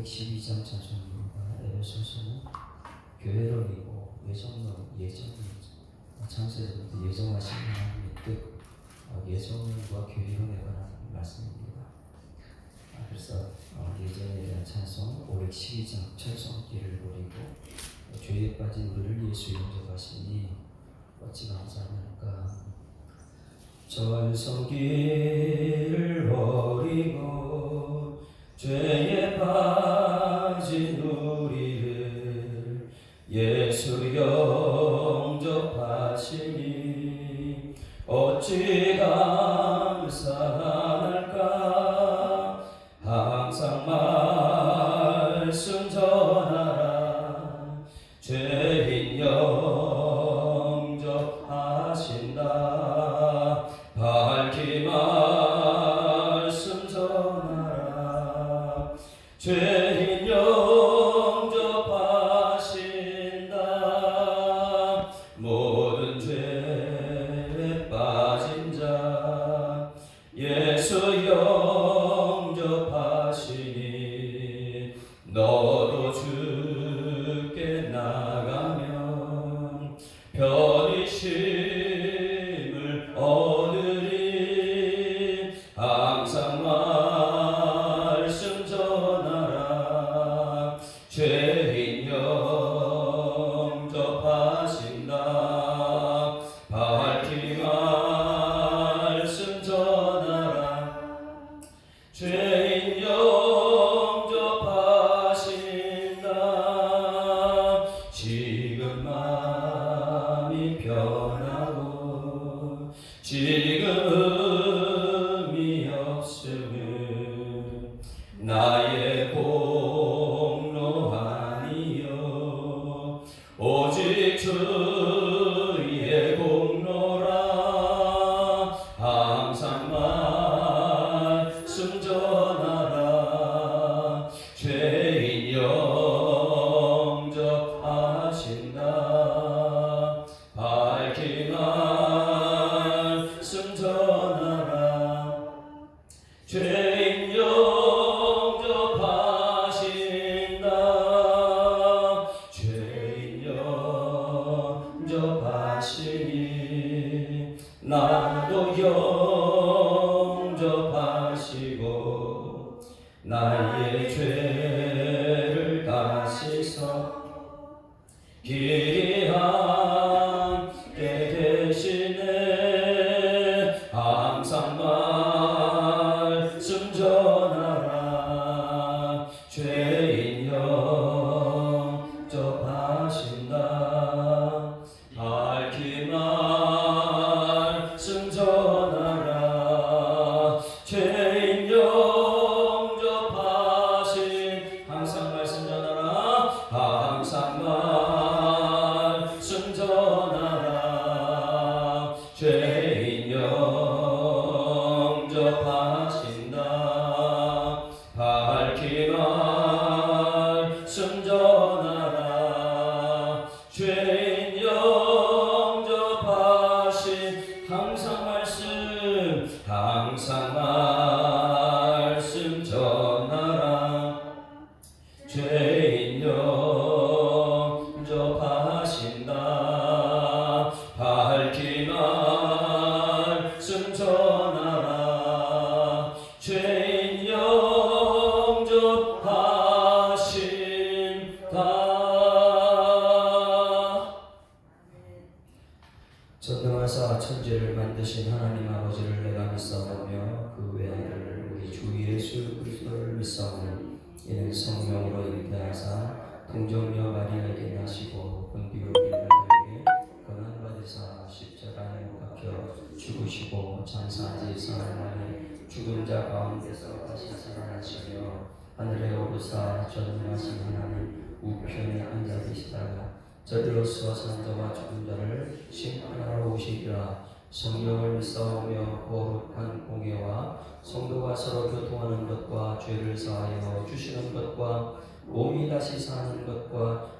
512장 찬송입니다. 에베소서는 교회론이고 창세전부터 예정하신 하나님의 뜻, 예정과 교회론에 관한 말씀입니다. 그래서 예정에 대한 찬송 512장 찬송기를 부리고 죄에 빠진 우리를 예수 영접하시니 어찌 감사합니까? 전성기를 버리고 죄에 빠진 우리를 예수 영접하시니 어찌 감사할까? 항상 말씀 전하라. 죄인 영접하신다. 밝히 말씀 전하라. 죄인 영접하신다. 모든 죄에 빠진 자 예수 영접하시니 너도 주께 나가면 편히 쉼을 얻으리. 항상 말씀 전하라. 죄인 영접하신다. 밝히 말씀 전하라. 죄인 영접하신다. 지금 마음이 변하고 지금이 없으면 나의 공로 아니요 오직 주의 공로라. 항상 말씀 전하라. 죄인 영접하신다. 밝히 말씀 전하라. 죄인 영접하신다. 죄인 영접하시니 나도 영접하시고 나의 죄를 다시서 길이 함께 계시네. 항상 말씀 전하라. 죄인 영접하신다. 밝히 말씀 전하라. 죄인 영접하신 항상 말씀 전하라. 항상 말씀 전하라. 죄인 영접하신다. 밝히 말씀 전하라. 죄인 영접하신 항상 말씀 전하라. 죄인 영접하신다. 밝히 말씀 전하라. 죄인 영접하신다. 전능하사 천지를 만드신 하나님 아버지를 내가 믿사오며 그 외아들 우리 주 예수 그리스도를 믿사오니 이는 성령으로 잉태하사 동정녀 마리아에게 나시고 본디오 빌라도에게 고난받으사 십자가에 못 박혀 죽으시고 장사지 사흘 만에 죽은 자 가운데서 다시 살아나시며 하늘에 오르사 전능하신 하나님 우편에 앉아 계시다가 저리로서 산자와 죽은 자를 심판하러 오시리라. 성령을 믿사오며 거룩한 공예와 성도가 서로 교통하는 것과 죄를 사하여 주시는 것과 몸이 다시 사는 것과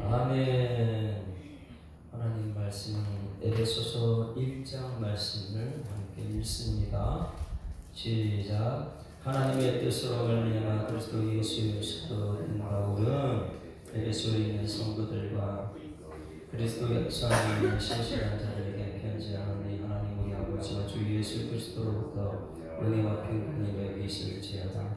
아멘. 하나님 말씀은 에베소서 1장 말씀을 함께 읽습니다. 시작. 하나님의 뜻으로 말미암아 그리스도 예수의 사도된 바울은 에베소에 있는 성도들과 그리스도의 역사에 있는 신실한 자들에게 편지하노니 하나님 우리 아버지와 주 예수 그리스도로부터 은혜와 평강이 여기 있을지어다.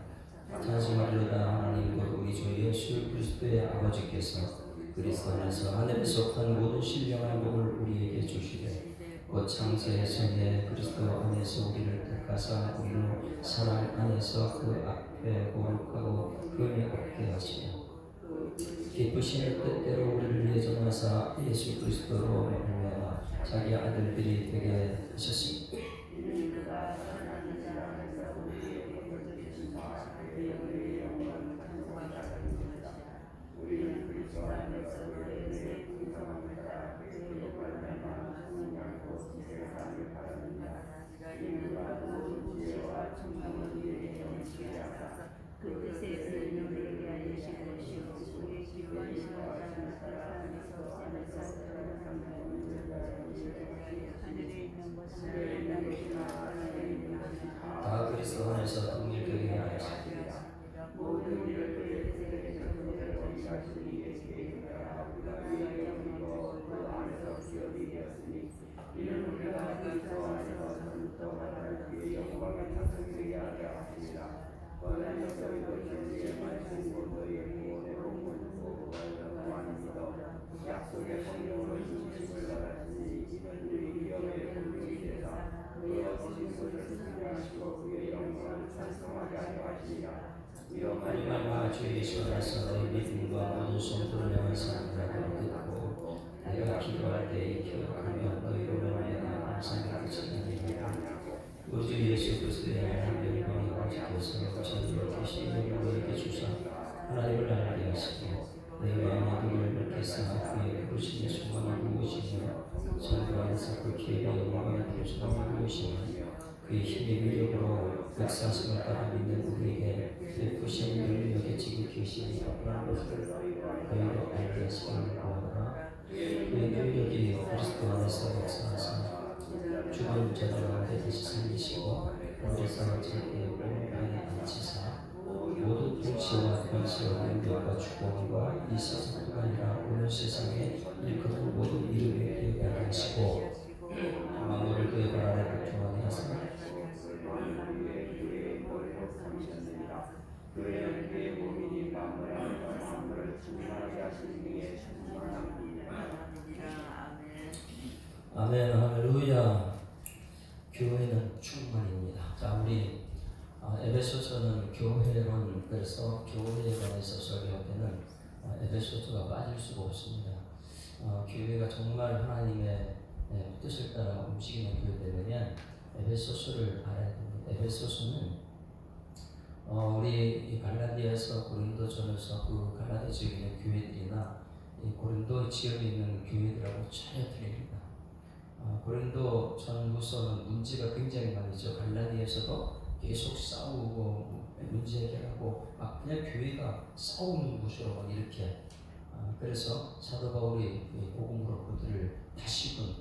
찬송하리로다. 하나님 곧 우리 주 예수 그리스도의 아버지께서 그리스도 안에서 하늘에 속한 모든 신령한 복을 우리에게 주시되 곧 창세에서 내 그리스도 안에서 우리를 택하사 우리로 사랑 안에서 그 앞에 거룩하고 금이 없게 하시며 기쁘신 뜻대로 우리를 위해 정하사 예수 그리스도로 말미암아 자기 아들들이 되게 하셨습니다. 다 그리스도 안에서 통일되게 하였습니다. 하나님과 주 예수 안에서 너희 믿음과 모든 성도를 향한 사랑이라고 듣고 내가 기도할 때에 기억하며 너희로 말미암아 항상 가르치느니라. 우리 주 예수 그리스도의 하나님 영광의 아버지께서 저희를 계시는 너희에게 주사 하나님을 알게 하시고 내 마음의 눈을 밝히사 그의 부르심의 소망이 무엇이며 전부 안에서 그 기회의 영광의 표준함이 무엇이며 그의 힘의 위력으로 역사하심을 따라 믿는 우리에게 베푸신 능력에 지극히 계시니 어떠한 것을 너희로 알게 하시기를 구하노라. 그의 능력이 그리스도 안에서 역사하사 죽은 자들 가운데 다시 살리시고 오래서 자기의 오른편에 앉히사 모든 통치와 권세와 능력과 주권과 이 세상뿐 아니라 오는 세상에 일컫는 모든 이름을 기억하게 하시고 만물을 그의 발 아래 복종하게 하사 아멘. 할렐루야. 교회는 충만입니다. 자, 우리 에베소서는 교회론, 그래서 교회에 관해서 설교할 때는 에베소서가 빠질 수가 없습니다. 교회가 정말 하나님의 뜻을 따라 움직이는 교회되면 에베소서를 알아야 됩니다. 에베소서는 우리 갈라디아서 고린도전에서 그 갈라디아 지역에 있는 교회들이나 이 고린도 지역에 있는 교회들하고 전혀 틀립니다. 고린도 전후서는 문제가 굉장히 많죠. 갈라디아에서도 계속 싸우고 문제 해결하고 막 그냥 교회가 싸우는 곳으로 막 이렇게 그래서 사도 바울이 복음으로 그들을 다시금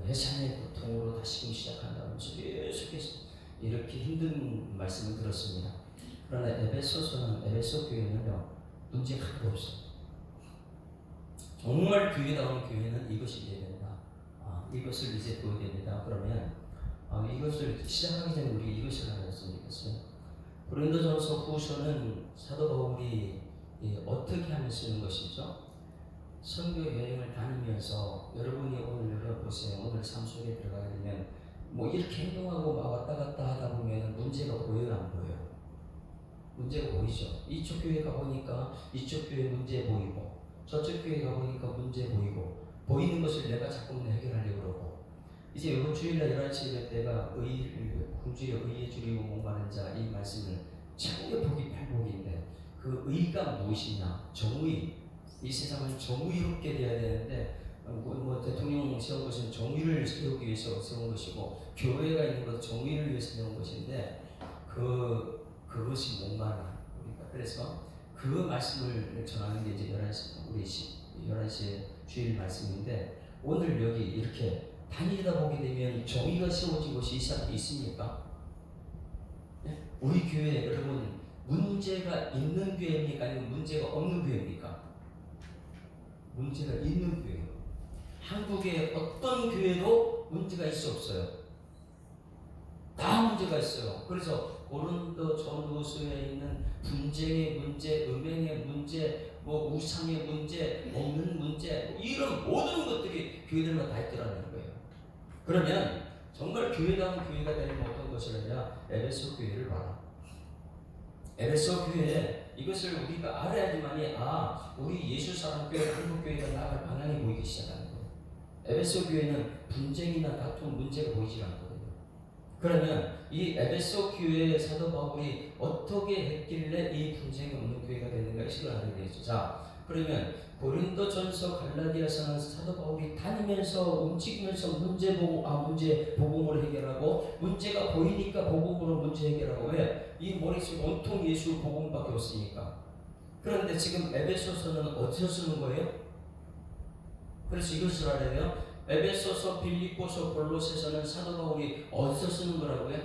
해산의 고통으로 다시금 시작한다면서 계속해서 이렇게 힘든 말씀을 들었습니다. 그러나 에베소 교회는요 문제가 하나도 없어요. 정말 교회다운 교회는 이것이 돼야 된다. 이것을 이제 보여야 됩니다. 그러면 이것을 시작하기 전에 우리 이것을 알았으면 좋겠어요. 고린도전서 후서는 사도 바울이 어떻게 하면 쓰는 것이죠? 선교 여행을 다니면서 여러분이 오늘 열어보세요. 오늘 삶 속에 들어가게 되면 뭐 이렇게 행동하고 막 왔다 갔다 하다 보면 문제가 보여요, 안 보여요? 문제가 보이죠. 이쪽 교회 가보니까 이쪽 교회 문제 보이고 저쪽 교회 가보니까 문제 보이고 보이는 것을 내가 자꾸 해결하려고 그러고 이제 이번 주일날 11시 예배 때가 궁주의 의에 줄이고 목마른 자 이 말씀은 창조복이 팔복인데 그 의가 무엇이냐? 정의. 이 세상은 정의롭게 돼야 되는데 뭐 대통령 세운 것은 정의를 세우기 위해서 세운 것이고 교회가 있는 것은 정의를 위해서 세운 것인데 그것이 목마르다. 그래서 그 말씀을 전하는 게 이제 11시에 주일 말씀인데 오늘 여기 이렇게 다니다 보게 되면 정의가 세워진 곳이 이 사람이 있습니까? 우리 교회 여러분 문제가 있는 교회입니까? 아니면 문제가 없는 교회입니까? 문제가 있는 교회예요. 한국의 어떤 교회도 문제가 있을 수 없어요. 다 문제가 있어요. 그래서 고린도 전후서에 있는 분쟁의 문제, 음행의 문제, 우상의 문제, 먹는 문제, 이런 모든 것들이 교회들마다 다 있더라는 거예요. 그러면 정말 교회다운 교회가 되는 어떤 것을 하냐? 에베소 교회를 봐라. 에베소 교회, 이것을 우리가 알아야지만이 우리 예수 사람 교회, 한국 교회가 나아갈 방향이 보이기 시작하는 거예요. 에베소 교회는 분쟁이나 다툼 문제가 보이지 않거든요. 그러면 이 에베소 교회의 사도 바울이 어떻게 했길래 이 분쟁이 없는 교회가 됐는가, 이걸 알아야 되겠죠. 자, 그러면 고린도전서, 갈라디아서는 사도 바울이 다니면서 움직이면서 문제 복음으로 해결하고, 문제가 보이니까 복음으로 문제 해결하고. 왜? 이 머릿속 온통 예수 복음밖에 없으니까. 그런데 지금 에베소서는 어디서 쓰는 거예요? 그래서 이것을 알아야 돼요. 에베소서, 빌립보서, 골로새서는 사도 바울이 어디서 쓰는 거라고요?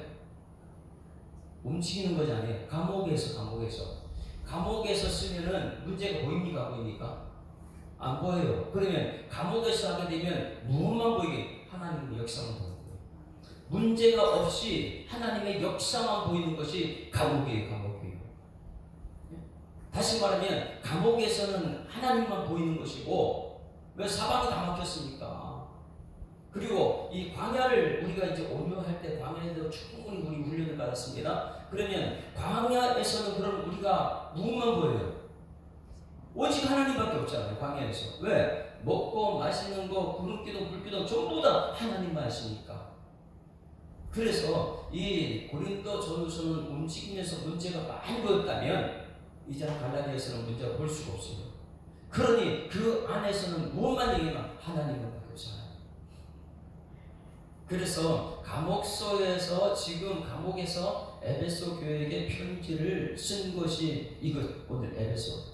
움직이는 거지 아니에요. 감옥에서 쓰면은 문제가 보입니까? 보입니까? 안 보여요. 그러면 감옥에서 하게 되면 무엇만 보이게? 하나님의 역사만 보이는 거예요. 문제가 없이 하나님의 역사만 보이는 것이 감옥이에요. 다시 말하면 감옥에서는 하나님만 보이는 것이고, 왜 사방이 다 막혔습니까? 그리고 이 광야를 우리가 이제 온유할 때 광야에서 충분히 우리 훈련을 받았습니다. 그러면 광야에서는 그럼 우리가 무엇만 보여요? 오직 하나님밖에 없잖아요. 광야에서. 왜? 먹고 마시는 거, 구름기둥, 불기둥 전부 다 하나님만 하시니까. 그래서 이 고린도 전후서는 움직이면서 문제가 많이 보였다면, 이제 갈라디아서는 문제가 볼 수가 없어요. 그러니 그 안에서는 무엇만 얘기하면 하나님밖에 없잖아요. 그래서 지금 감옥에서 에베소 교회에게 편지를 쓴 것이 이것, 오늘 에베소서.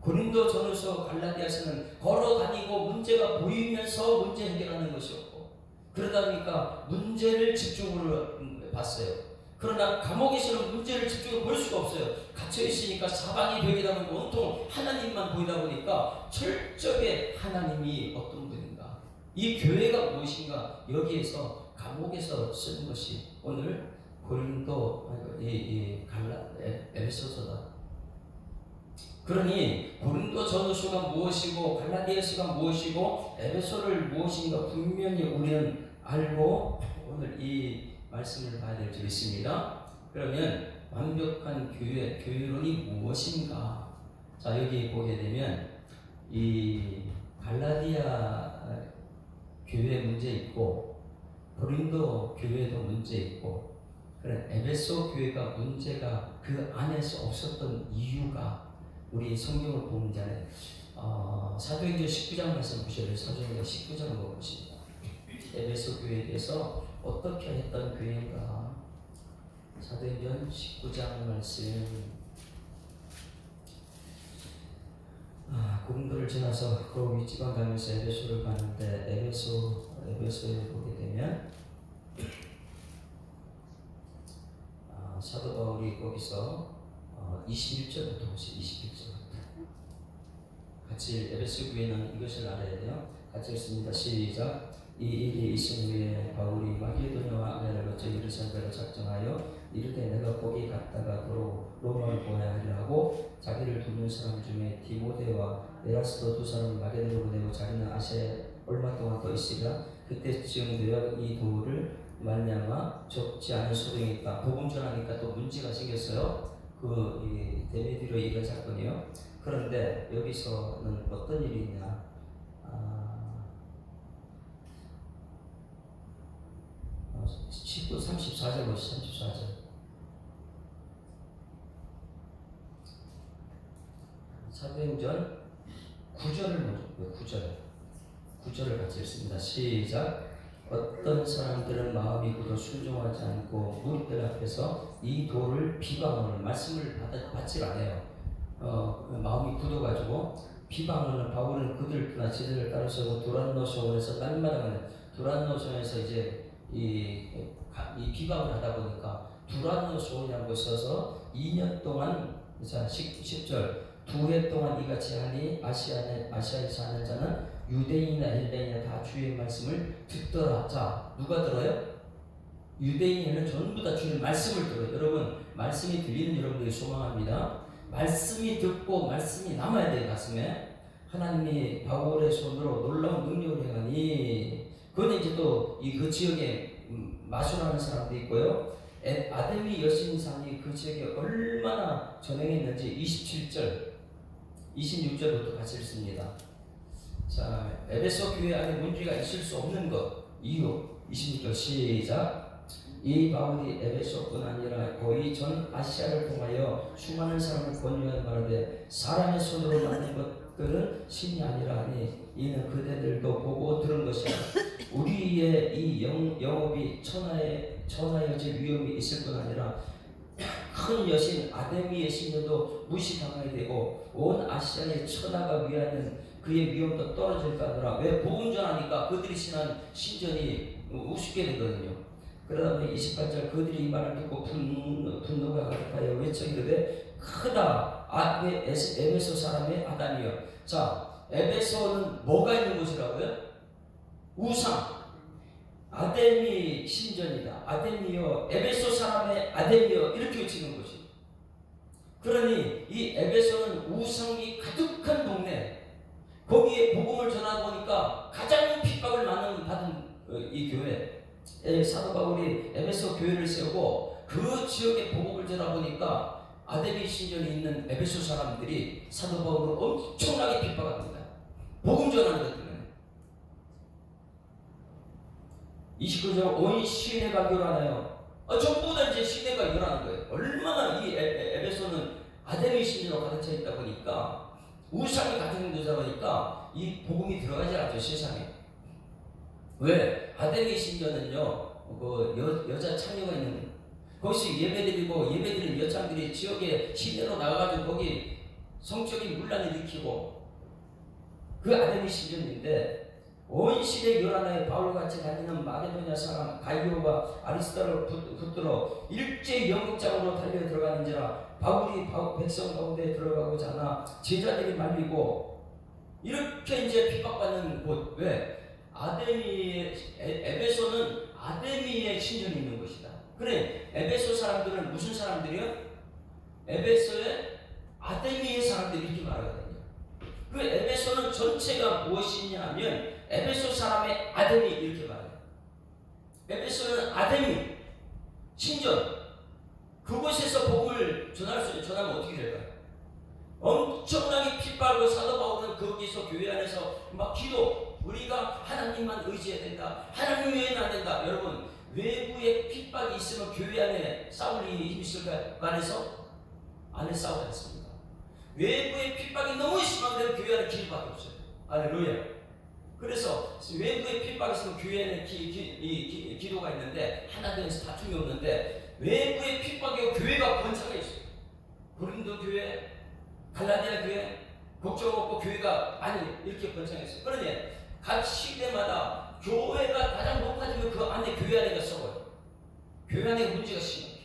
고린도 전후서, 갈라디아서는 걸어다니고 문제가 보이면서 문제 해결하는 것이었고, 그러다 보니까 문제를 집중으로 봤어요. 그러나 감옥에서는 문제를 집중으로 볼 수가 없어요. 갇혀있으니까 사방이 벽이다 보니까 온통 하나님만 보이다 보니까 철저하게 하나님이 어떤 분인가, 이 교회가 무엇인가, 여기에서 감옥에서 쓰는 것이 오늘 에베소서다. 그러니 고린도 전후서가 무엇이고 갈라디아서가 무엇이고 에베소를 무엇인가 분명히 우리는 알고 오늘 이 말씀을 봐야 될 줄 믿습니다. 그러면 완벽한 교회론이 무엇인가? 자, 여기 보게 되면 이 갈라디아 교회 문제 있고, 고린도 교회도 문제 있고, 그런 에베소 교회가 문제가 그 안에서 없었던 이유가 우리 성경을 보면 전에 사도행전 19장 말씀 보셔야 돼요. 사도행전 19장을 보십니다. 에베소 교회에 대해서 어떻게 했던 교회인가? 사도행전 19장 말씀. 고린도를 지나서 그 윗지방 가면서 에베소를 가는데, 에베소에 보게 되면 사도 바울이 거기서 21절부터 보세요. 21절부터 같이, 에베소 교회는 이것을 알아야 돼요. 같이 읽습니다. 시작. 이 일이 있은 후에 바울이 마게도냐와 아가야를 거쳐 예루살렘으로 작정하여 이르되 내가 거기 갔다가 도로 로마를 보아야 하리라 하고, 자기를 돕는 사람 중에 디모데와 에라스도 두 사람을 마게도로 보내고 자기는 아시아에 얼마 동안 더 있으리라. 그때쯤 되어 이 도를 말미암아 적지 않은 소동이 있다. 복음 전하니까 또 문제가 생겼어요. 이 데메디로 일어난 사건이요. 그런데 여기서는 어떤 일이 있냐? 34절 보시죠. 34절. 사도행전 9절을 먼저, 9절을 같이 읽습니다. 시작. 어떤 사람들은 마음이 굳어 순종하지 않고 무리들 앞에서 이 도를 비방하는, 말씀을 받지 않아요. 마음이 굳어가지고 비방하는, 바울은 그들 떠나 지들을 따라서 두란노송에서 날마다 가는, 두란노송에서 이제 이 비방을 하다 보니까 두란노소이라고 써서 2년 동안, 자 10절, 2해 동안 이같이 하니 아시아에서 하는 자는 유대인이나 헬라인이나 다 주의 말씀을 듣더라. 자, 누가 들어요? 유대인은 전부 다 주의 말씀을 들어요. 여러분, 말씀이 들리는 여러분들이 소망합니다. 말씀이 듣고 말씀이 남아야 돼요, 가슴에. 하나님이 바울의 손으로 놀라운 능력을 행하니, 그건 이제 또 그 지역에 마술하는 사람도 있고요. 아데미 여신상이 그 지역에 얼마나 전행했는지 27절, 26절부터 같이 읽습니다. 자, 에베소 교회 안에 문제가 있을 수 없는 것 이유 26절 시작. 이 바울이 에베소뿐 아니라 거의 전 아시아를 통하여 수많은 사람을 권유하여 말하되 사람의 손으로 만든 것들은 신이 아니라 하니 이는 그대들도 보고 들은 것이라. 우리의 이 영업이 천하여질 위험이 있을 뿐 아니라 큰 여신 아데미의 신녀도 무시당하게 되고 온 아시아의 천하가 위하는 그의 위험도 떨어질까 하더라. 왜? 복음 전하니까 그들이 신한 신전이 우습게 되거든요. 그러다 보니 28절, 그들이 이 말을 듣고 분노가 가득하여 외쳐이르되 크다. 에베소 사람의 아담이여. 자, 에베소는 뭐가 있는 곳이라고요? 우상, 아데미 신전이다. 아데미여, 에베소 사람의 아데미여, 이렇게 외치는 곳이. 그러니 이 에베소는 우상이 가득한 동네, 거기에 복음을 전하다 보니까 가장 핍박을 받은 이 교회, 사도 바울이 에베소 교회를 세우고 그 지역에 복음을 전하다 보니까 아데미 신전이 있는 에베소 사람들이 사도 바울을 엄청나게 핍박합니다. 복음 전하는 것 때문에. 29절, 온 시내가 멸하나요? 전부 다 이제 시내가 멸하는 거예요. 얼마나 이 에베소는 아데미 신전으로 가득 차 있다 보니까, 우상이 가득 되다 보니까 이 복음이 들어가지 않죠, 세상에. 왜? 아데미 신전은요, 여자 창녀가 있는, 거기서 예배드리고, 예배드리는 여창들이 지역에 시내로 나가가지고 거기 성적인 문란을 일으키고, 그 아데미 신전인데, 온 시대 요란하에 바울같이 다니는 마게도냐 사람 가이오와 아리스타를 붙들어 일제 영국장으로 달려 들어가는지라. 바울이 백성 가운데 들어가고자 하나 제자들이 말리고, 이렇게 이제 핍박받는 곳. 왜? 에베소는 아데미의 신전이 있는 곳이다. 그래, 에베소 사람들은 무슨 사람들이요? 에베소의 아데미의 사람들이 이렇게 말하거든요. 그 에베소는 전체가 무엇이냐 하면 에베소 사람의 아데미, 이렇게 말해요. 에베소는 아데미 신전, 그곳에서 복음을 전하면 어떻게 될까요? 엄청나게 핍박을. 사도 바울은 거기서 교회 안에서 막 기도, 우리가 하나님만 의지해야 된다, 하나님 외에는 안 된다. 여러분, 외부에 핍박이 있으면 교회 안에 싸울 일이 있을까요? 안에 싸우지 않습니다. 외부의 핍박이 너무 심하면 교회 안에 길밖에 없어요. 할렐루야. 그래서 외부의 핍박이 있으면 교회 안에 기도가 있는데 하나 되어서 다툼이 없는데, 외부의 핍박이 교회가 번창해 있어요. 고린도 교회, 갈라디아 교회, 걱정 없고 교회가 많이 이렇게 번창했어요. 그러니 각 시대마다 교회가 가장 높아지면 그 안에 교회 안에가 썩어요. 교회 안에 문제가 심해요.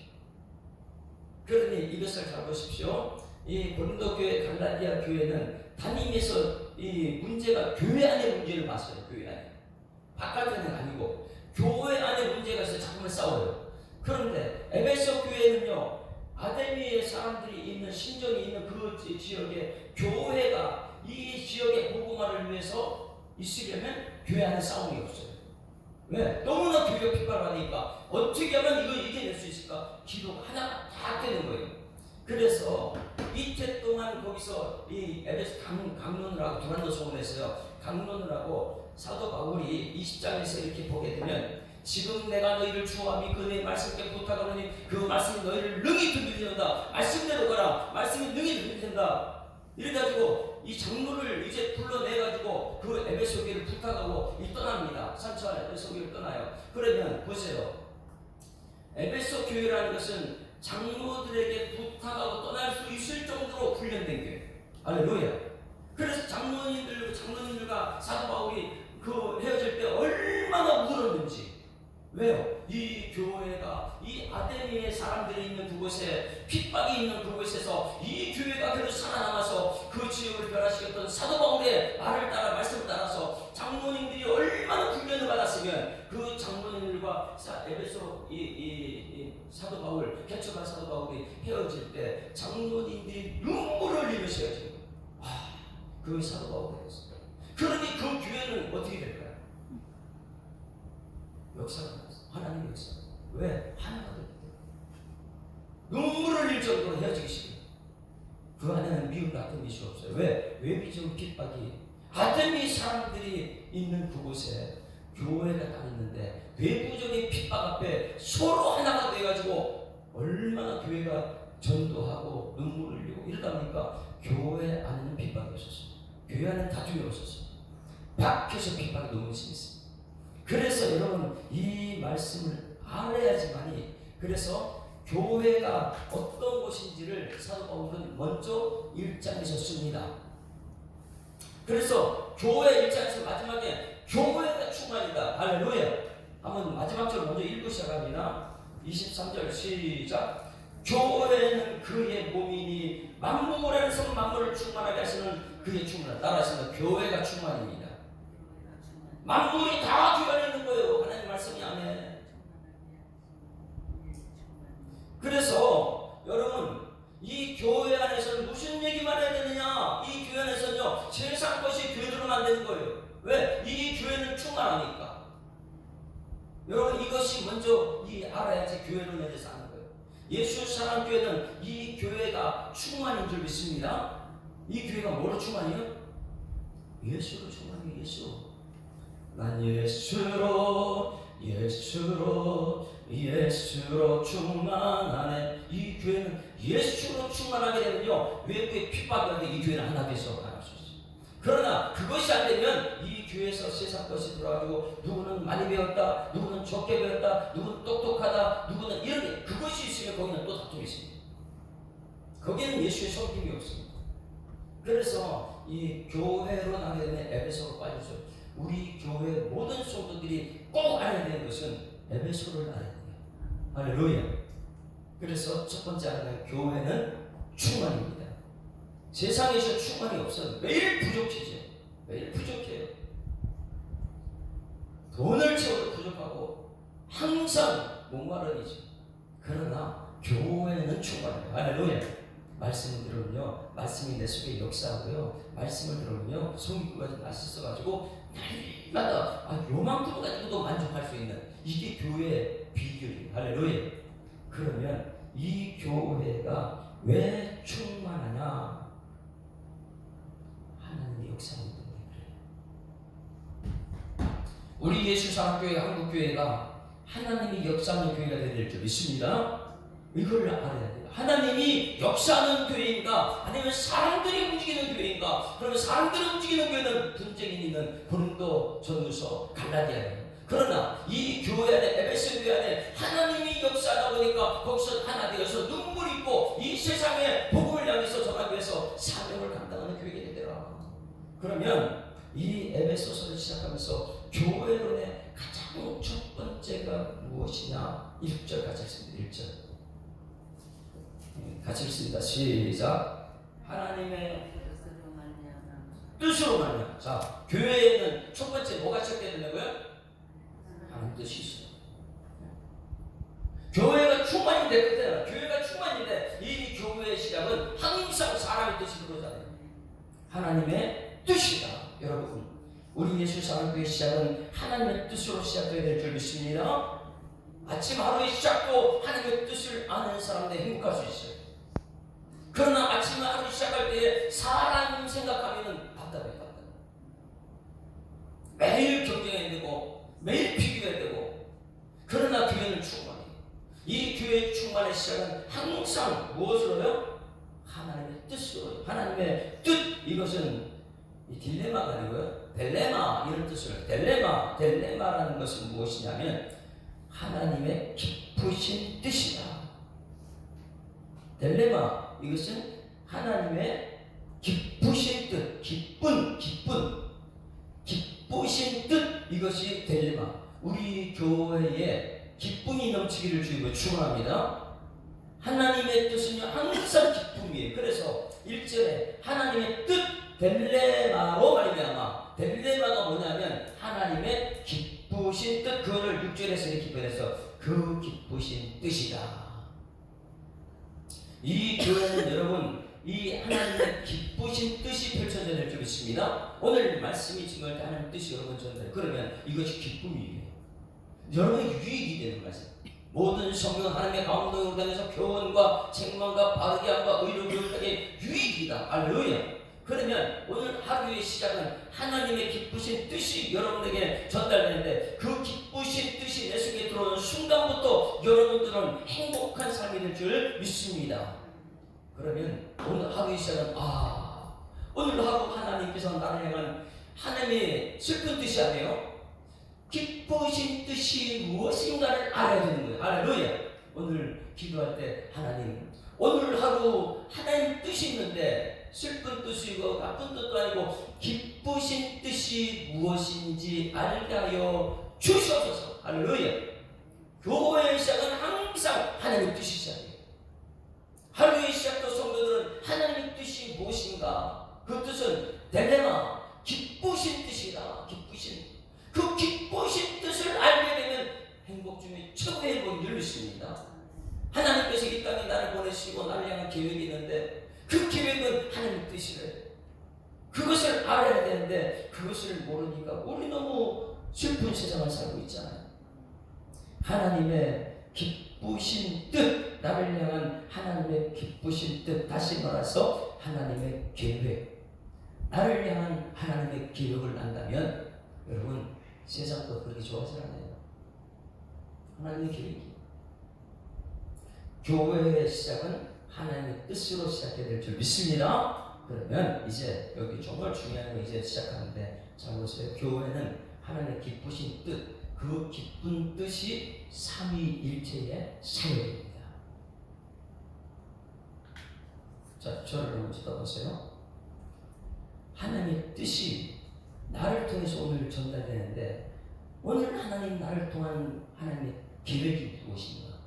그러니 이것을 잘 보십시오. 이 고린도 교회, 갈라디아 교회는 다니면서 이 문제가 교회 안에 문제를 봤어요. 교회 안에. 바깥에는 아니고 교회 안에 문제가 있어서 자꾸만 싸워요. 그런데 에베소 교회는요, 아데미의 사람들이 있는 신전이 있는 그 지역에 교회가 이 지역의 복음화를 위해서 있으려면 교회 안에 싸움이 없어요. 왜? 너무나 교회가 핍박하니까 어떻게 하면 이걸 이겨낼 수 있을까? 기도가 하나 다 되는 거예요. 그래서 이틀 동안 거기서 이 에베소 강론을 하고, 두란노 소원에서요 강론을 하고, 사도 바울이 20장에서 이렇게 보게 되면, 지금 내가 너희를 주와 믿고 내 말씀께 부탁하노니 그 말씀이 너희를 능히 들리는다. 말씀대로 가라. 말씀이 능히 들린다. 이래가지고 이 장로를 이제 불러내가지고 그 에베소 교회를 부탁하고 떠납니다. 산처 에베소 교회를 떠나요. 그러면 보세요. 에베소 교회라는 것은 장로들에게 부탁하고 떠날 수 있을 정도로 훈련된 교회. 할렐루야. 그래서 장로님들과 사도 바울이 그 헤어질 때 얼마나 울었는지, 왜요? 이 교회가 이 아데미의 사람들이 있는 그곳에, 핍박이 있는 그곳에서 이 교회가 그래도 살아남아서 그 지역을 변화시켰던 사도 바울의 말을 따라, 말씀을 따라서 장로님들이 얼마나 훈련을 받았으면 그 장로님들과 에베소 이 사도 바울, 개척한 사도 바울이 헤어질 때 장로님들이 눈물을 흘리면서 헤어진 거예요. 그 사도 바울이었어요. 그러니 그 교회는 어떻게 될까요? 역사가 나왔어요. 하나님의 역사. 왜? 하나가 됐기 때문에. 눈물을 흘릴 정도로 헤어지기 싫어요. 그 안에는 미움 같은 것이 없어요. 왜? 외비적 핍박이 아데미 사람들이 있는 그곳에 교회가 딱 있는데 외부적인 핍박 앞에 서로 하나가 돼가지고 얼마나 교회가 전도하고 눈물을 흘리고 이러다 보니까 교회 안에는 핍박이 없었어요. 교회 안에는 다툼이 없었어요. 밖에서 핍박이 너무 심했어요. 그래서 여러분 이 말씀을 알아야지만이, 그래서 교회가 어떤 곳인지를 사도 바울은 먼저 1장에서 씁니다. 그래서 교회 1장에서 마지막에 교회가 충만이다. 할렐루야. 한번 마지막 절 먼저 읽고 시작합니다. 23절 시작. 교회는 그의 몸이니 만물에서 만물을 충만하게 하시는 그의 충만한, 따라하시면 교회가 충만입니다. 만물이 다 교회 안에 있는 거예요. 하나님 말씀이 안에. 그래서 여러분 이 교회 안에서는 무슨 얘기만 해야 되느냐? 이 교회 안에서는요 세상 것이 교회로는 안 되는 거예요. 왜? 이 교회는 충만하니까. 여러분 이것이 먼저 알아야지 교회로 내려서 하는 거예요. 예수 사랑 교회는 이 교회가 충만인 줄 믿습니다. 이 교회가 뭐로 충만이에요? 예수로 충만해요. 예수. 난 예수로 충만하네. 이 교회는 예수로 충만하게 되면요 외부의 핍박이 이 교회는 하나 돼서 나갈 수 있어요. 그러나 그것이 안 되면 이 교회에서 세상 것이 들어가지고 누구는 많이 배웠다, 누구는 적게 배웠다, 누구는 똑똑하다, 누구는 이렇게, 그것이 있으면 거기는 또 다툼이 있습니다. 거기는 예수의 섬김이 없습니다. 그래서 이 교회로 나게 되면 에베소로 빠지죠. 우리 교회 모든 성도들이 꼭 알아야 되는 것은 에베소를 알아야 돼요. 할렐루야. 그래서 첫 번째 알아야 교회는 충만입니다. 세상에서 충만이 없어요. 매일 부족해져요. 매일 부족해요. 돈을 채워도 부족하고 항상 목마름이죠. 그러나 교회는 충만해요. 할렐루야. 말씀을 들으면요 말씀이 내 속에 역사하고요, 말씀을 들으면요 성기구가 맛있어가지고 날마다 요만큼 가지고도 만족할 수 있는, 이게 교회의 비결이에요. 할렐루야. 그러면 이 교회가 왜 충만하냐? 하나님의 역사하기 때문에 그래요. 우리 예수사랑교회 한국교회가 하나님이 역사하는 교회가 되야 줄 믿습니다. 이걸 알아야 돼요. 하나님이 역사하는 교회인가 아니면 사람들이 움직이는 교회인가? 그러면 사람들이 움직이는 교회는 분쟁이 있는 고린도 전후서 갈라디아예요. 그러나 이 교회 안에, 에베소 교회 안에 하나님이 역사하다 보니까 거기서 하나 되어서 눈물 있고 이 세상에 복음을 향해서 전하기 위해서 사명을 감당하는 교회가 되더라. 그러면 이 에베소서를 시작하면서 교회론의 가장 첫 번째가 무엇이냐? 1절 같이 읽습니다. 1절 같이 읽습니다. 시작. 하나님의 뜻으로 말미암아. 자, 교회에는 첫 번째 뭐가 시작돼야 되는 거예요? 하나님 뜻이 있어요. 교회가 충만이 될 때는, 교회가 충만인데 이 교회의 시작은 항상 사람의 뜻이 들어오잖아요. 하나님의 뜻이다. 여러분, 우리 예수 사랑교회 시작은 하나님의 뜻으로 시작돼야 될 줄 믿습니다. 아침 하루의 시작도 하나님의 뜻을 아는 사람들 행복할 수 있어요. 그러나 아침 하루 시작할 때 사람 생각하면 답답해. 매일 경쟁해야 되고 매일 비교해야 되고. 그러나 교회는 충만해. 이 교회의 충만의 시작은 항상 무엇으로요? 하나님의 뜻으로. 하나님의 뜻, 이것은 이 딜레마가 아니고요 델레마, 이런 뜻을. 델레마라는 것은 무엇이냐면 하나님의 기쁘신 뜻이다. 델레마, 이것은 하나님의 기쁘신 뜻, 기쁘신 뜻, 이것이 델레마. 우리 교회에 기쁨이 넘치기를 주님을 축원합니다. 하나님의 뜻은요 항상 기쁨이에요. 그래서 1절에 하나님의 뜻 벨레마로 말미암아, 벨레마가 뭐냐면 하나님의 기쁘신 뜻, 그거를 6절에서 이렇게 표현해서 그 기쁘신 뜻이다. 이 교회는 여러분 이 하나님의 기쁘신 뜻이 펼쳐져야 될 줄 믿습니다. 오늘 말씀이 지금 하나님 뜻이 여러분 전달해. 그러면 이것이 기쁨이에요. 여러분의 유익이 되는 거죠. 모든 성경 하나님의 가운데로 다니면서 교훈과 책망과 바르게 함과 의로 교육하게 유익이다. 할렐루야. 그러면 오늘 하루의 시작은 하나님의 기쁘신 뜻이 여러분에게 전달되는데 그 기쁘신 뜻이 내 속에 들어오는 순간부터 여러분들은 행복한 삶이 될 줄 믿습니다. 그러면 오늘 하루의 시작은 오늘 하루 하나님께서 나를 향한 하나님의 슬픈 뜻이 아니에요. 기쁘신 뜻이 무엇인가를 알아야 되는 거예요. 할렐루야. 오늘 기도할 때 하나님, 오늘 하루 하나님 뜻이 있는데 슬픈 뜻이고 나쁜 뜻도 아니고 기쁘신 뜻이 무엇인지 알게 하여 주시옵소서. 할렐루야. 교회의 시작은 항상 하나님의 뜻이 시작이에요. 하루의 시작도 성도들은 하나님의 뜻이 무엇인가, 그 뜻은 델레마, 기쁘신 뜻이다. 그 기쁘신 뜻을 알게 되면 행복 중에 최고의 행복이 열리십니다. 하나님께서 이 땅에 나를 보내시고 나를 향한 계획이 있는데 그 계획은 하나님의 뜻이래. 그것을 알아야 되는데 그것을 모르니까 우리 너무 슬픈 세상을 살고 있잖아요. 하나님의 기쁘신 뜻, 나를 향한 하나님의 기쁘신 뜻, 다시 말해서 하나님의 계획, 나를 향한 하나님의 계획을 안다면 여러분 세상도 그렇게 좋아하지 않아요. 하나님의 계획이. 교회의 시작은 하나님의 뜻으로 시작해야 될 줄 믿습니다. 그러면 이제 여기 정말 중요한 거 이제 시작하는데 잘 보세요. 교회는 하나님의 기쁘신 뜻, 그 기쁜 뜻이 삼위일체의 사역입니다. 자, 저를 한번 쳐다보세요. 하나님의 뜻이 나를 통해서 오늘 전달되는데 오늘 하나님 나를 통한 하나님의 계획이 무엇인가?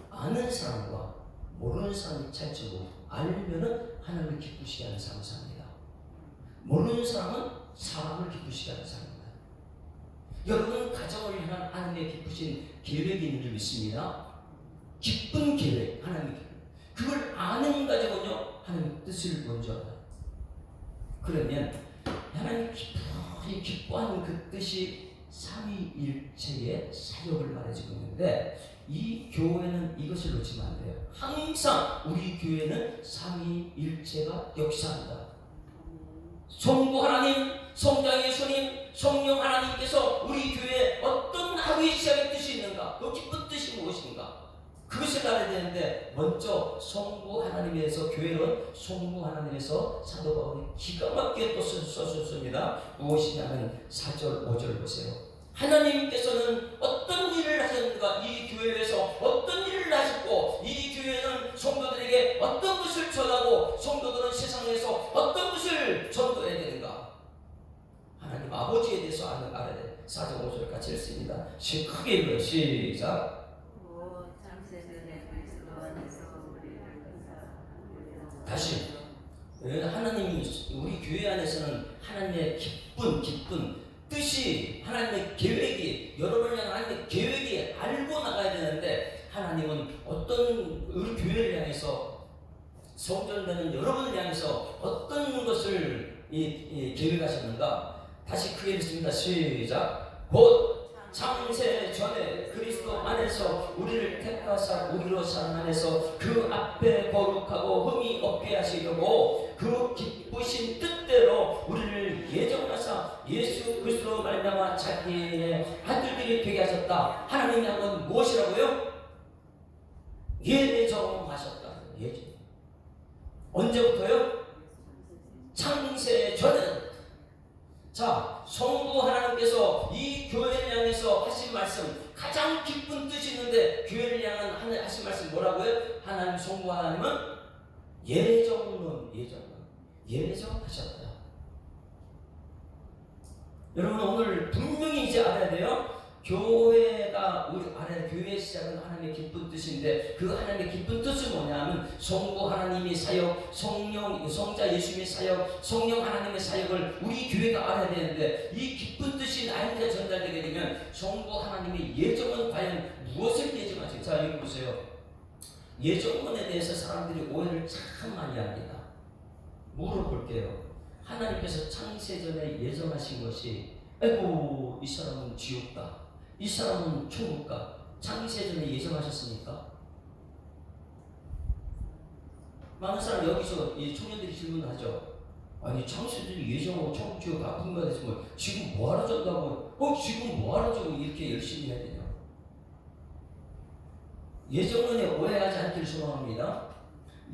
아는 사람과 모르는 사람이 차이점고 알면은 하나님을 기쁘시게 하는 삶을 삽니다. 모르는 사람은 사람을 기쁘시게 하는 삶입니다. 여러분 가정을 향한 하나님의 기쁘신 계획이 있는 줄 믿습니다. 기쁜 계획, 하나님의 계획. 그걸 아는 가정은요 하나님의 뜻을 먼저 알아요. 그러면 하나님 기쁘게 기뻐하는 그 뜻이 삼위일체의 사역을 말해주고 있는데 이 교회는 이것을 놓치면 안 돼요. 항상 우리 교회는 삼위일체가 역사한다. 성부 하나님, 성자 예수님, 성령 하나님께서 우리 교회에 어떤 하루의 시작의 뜻이 있는가, 그 기쁜 뜻이 무엇인가, 그것을 알아야 되는데 먼저 성부 하나님에서, 교회는 성부 하나님에서 사도 바울이 기가 막히게 또 써줬습니다. 무엇이냐면 4절 5절 보세요. 하나님께서는 어떤 일을 하셨는가, 이 교회에서 어떤 일을 하셨고 이 교회는 성도들에게 어떤 것을 전하고 성도들은 세상에서 어떤 것을 전도해야 되는가, 하나님 아버지에 대해서 알아야 돼. 4절 5절 같이 읽습니다. 크게 읽어요. 시작. 다시 하나님이 우리 교회 안에서는 하나님의 기쁜 뜻이, 하나님의 계획이, 여러분을 향한 하나님의 계획이 알고 나가야 되는데 하나님은 어떤 우리 교회를 향해서, 성전되는 여러분을 향해서 어떤 것을 계획하셨는가. 다시 크게 읽습니다. 시작. 곧 창세 전에 그리스도 안에서 우리를 택하사 우리로 사랑 안에서 그 앞에 거룩하고 흠이 없게 하시려고 그 기쁘신 뜻대로 우리를 예정하사 예수 그리스도로 말미암아 자기의 아들들이 되게 하셨다. 하나님의 한 무엇이라고요? 예정하셨다. 예정. 언제부터요? 창세 전에. 자, 성부 하나님께서 이 교회를 향해서 하신 말씀, 가장 기쁜 뜻이 있는데 교회를 향한 하신 말씀 뭐라고요? 하나님, 성부 하나님은 예정하셨다. 여러분 오늘 분명히 이제 알아야 돼요. 교회가 우리 안에 교회의 시작은 하나님의 기쁜 뜻인데 그 하나님의 기쁜 뜻은 뭐냐면 성부 하나님의 사역, 성자 예수님의 사역, 성령 하나님의 사역을 우리 교회가 알아야 되는데 이 기쁜 뜻이 나에게 전달되게 되면 성부 하나님의 예정은 과연 무엇을 예정하지? 자 여기 보세요. 예정론에 대해서 사람들이 오해를 참 많이 합니다. 물어볼게요. 하나님께서 창세전에 예정하신 것이 아이고 이 사람은 지옥가, 이 사람은 천국가, 창세전에 예정하셨습니까? 많은 사람 여기서 이 청년들이 질문하죠. 아니 창세전에 예정하고 천국 지옥 다 분가됐으면 지금 뭐하러 전다고 지금 뭐하러 좀 이렇게 열심히 해야 되냐. 예정론에 오해하지 않기를 소망합니다.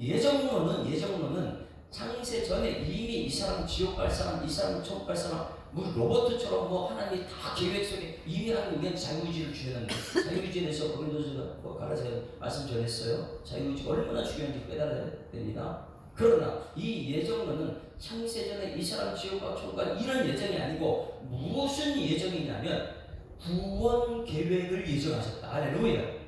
예정론은 창세 전에 이미 이 사람 지옥 갈 사람, 이 사람 천국 갈 사람, 뭐 로버트처럼 뭐 하나님이 다 계획 속에 이미 하는 우리는 자유의지를 주셨는데 자유의지에 대해서 고린도전서 가라서 말씀 전했어요. 자유의지가 얼마나 중요한지 깨달아야 됩니다. 그러나 이 예정론은 창세 전에 이 사람 지옥 갈 천국 갈 이런 예정이 아니고 무슨 예정이냐면 구원 계획을 예정하셨다. 할렐루야.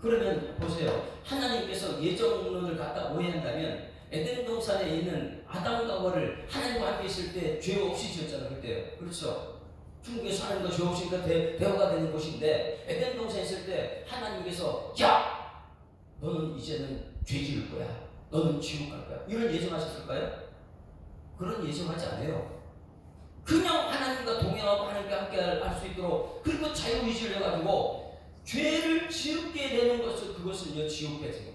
그러면 보세요. 하나님께서 예정론을 갖다 오해한다면 에덴 동산에 있는 아담과 하와를 하나님과 함께 있을 때 죄 없이 지었잖아요. 그때. 그렇죠. 천국에서 하나님과 죄 없으니까 대화가 되는 곳인데 에덴 동산에 있을 때 하나님께서 야! 너는 이제는 죄 지을 거야. 너는 지옥 갈 거야. 이런 예정하셨을까요? 그런 예정하지 않아요. 그냥 하나님과 동행하고 하나님과 함께 할 수 있도록 그리고 자유의지를 해가지고 죄를 지었게 되는 것은 그것은요 지옥의 죄입니다.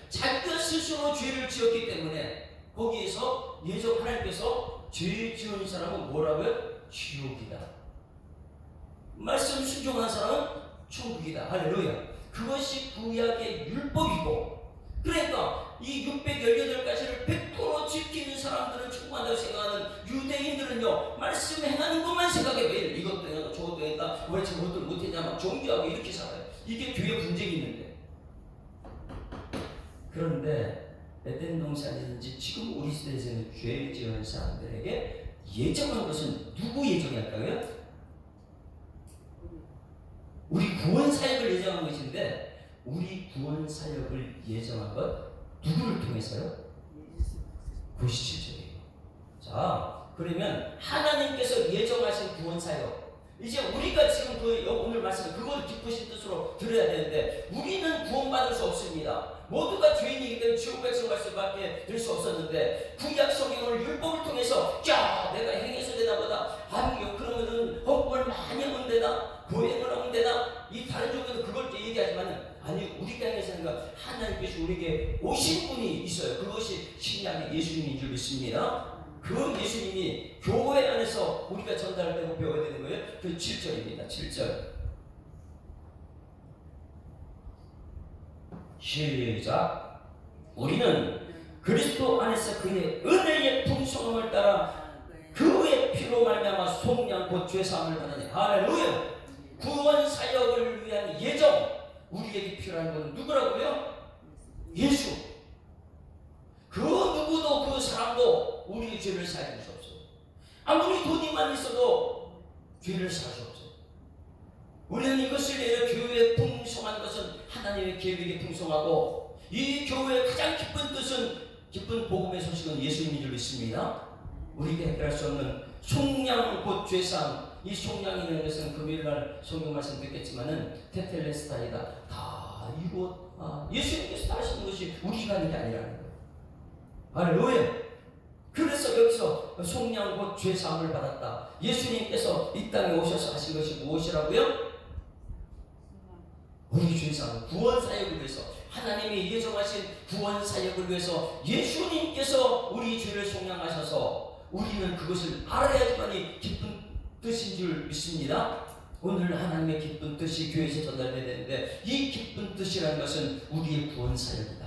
자기가 스스로 죄를 지었기 때문에 거기에서 예정 하나님께서 죄 지은 사람은 뭐라고요? 지옥이다. 말씀 순종한 사람은 천국이다. 할렐루야. 그것이 구약의 율법이고 그러니까 이 618가지를 100% 지키는 사람들은 천국한다고 생각하는 유대인들은요 말씀 행하는 것만 생각해. 매일 이것도 해야 저것도 했다 왜 저것도 못했냐 막 종교하고 이렇게 살아요. 이게 교회 분쟁이 있는데 그런데 에덴 동산이든지 지금 우리 시대에서는 죄를 지은 사람들에게 예정한 것은 누구 예정할까요? 우리 구원 사역을 예정한 것인데 우리 구원 사역을 예정한 것 누구를 통해서요? 97절이에요. 자, 그러면 하나님께서 예정하신 구원 사역 이제 우리가 지금 오늘 말씀 그걸 기쁘신 뜻으로 들어야 되는데 우리는 구원받을 수 없습니다. 모두가 죄인이기 때문에 지옥 백성 갈 수밖에 될 수 없었는데 구약 성경을 율법을 통해서 야 내가 행해서 되나 보다 아니요 그러면은 헌금을 많이 하면 되나 교행을 하면 되나 이 다른 종교는 그걸 얘기하지만은 아니 우리가 행해서 하는 하나님께서 우리에게 오신 분이 있어요. 그것이 신약의 예수님인 줄 믿습니다. 그 예수님이 교회 안에서 우리가 전달되고 배워야 되는 거예요. 그 7절입니다. 7절 시작. 우리는 그리스도 안에서 그의 은혜의 풍성함을 따라 그의 피로 말미암아 속량 곧 죄사함을 받으니 할렐루야. 구원 사역을 위한 예정 우리에게 필요한 것은 누구라고요? 예수. 그 누구도 그 사람도 우리의 죄를 사해줄 수 없어요. 아무리 돈이만 있어도 죄를 사할 수 없어요. 우리는 이것을 위해 교회의 풍성한 것은 하나님의 계획이 풍성하고 이 교회의 가장 기쁜 뜻은 기쁜 복음의 소식은 예수님인 줄 믿습니다. 우리가 해결할 수 없는 속량 곧 죄사함 이 속량이라는 것은 금요일날 성경 말씀 듣겠지만은 테텔레스타이다 다 이곳 예수님께서 다 하시는 것이 우리가 하는 게 아니라는 거예요. 할렐루야. 그래서 여기서 속량 곧 죄사함을 받았다. 예수님께서 이 땅에 오셔서 하신 것이 무엇이라고요? 우리 죄사함 구원 사역을 위해서 하나님이 예정하신 구원 사역을 위해서 예수님께서 우리 죄를 속량하셔서 우리는 그것을 알아야지만이 기쁜 뜻인 줄 믿습니다. 오늘 하나님의 기쁜 뜻이 교회에서 전달돼야 되는데 이 기쁜 뜻이라는 것은 우리의 구원 사역이다.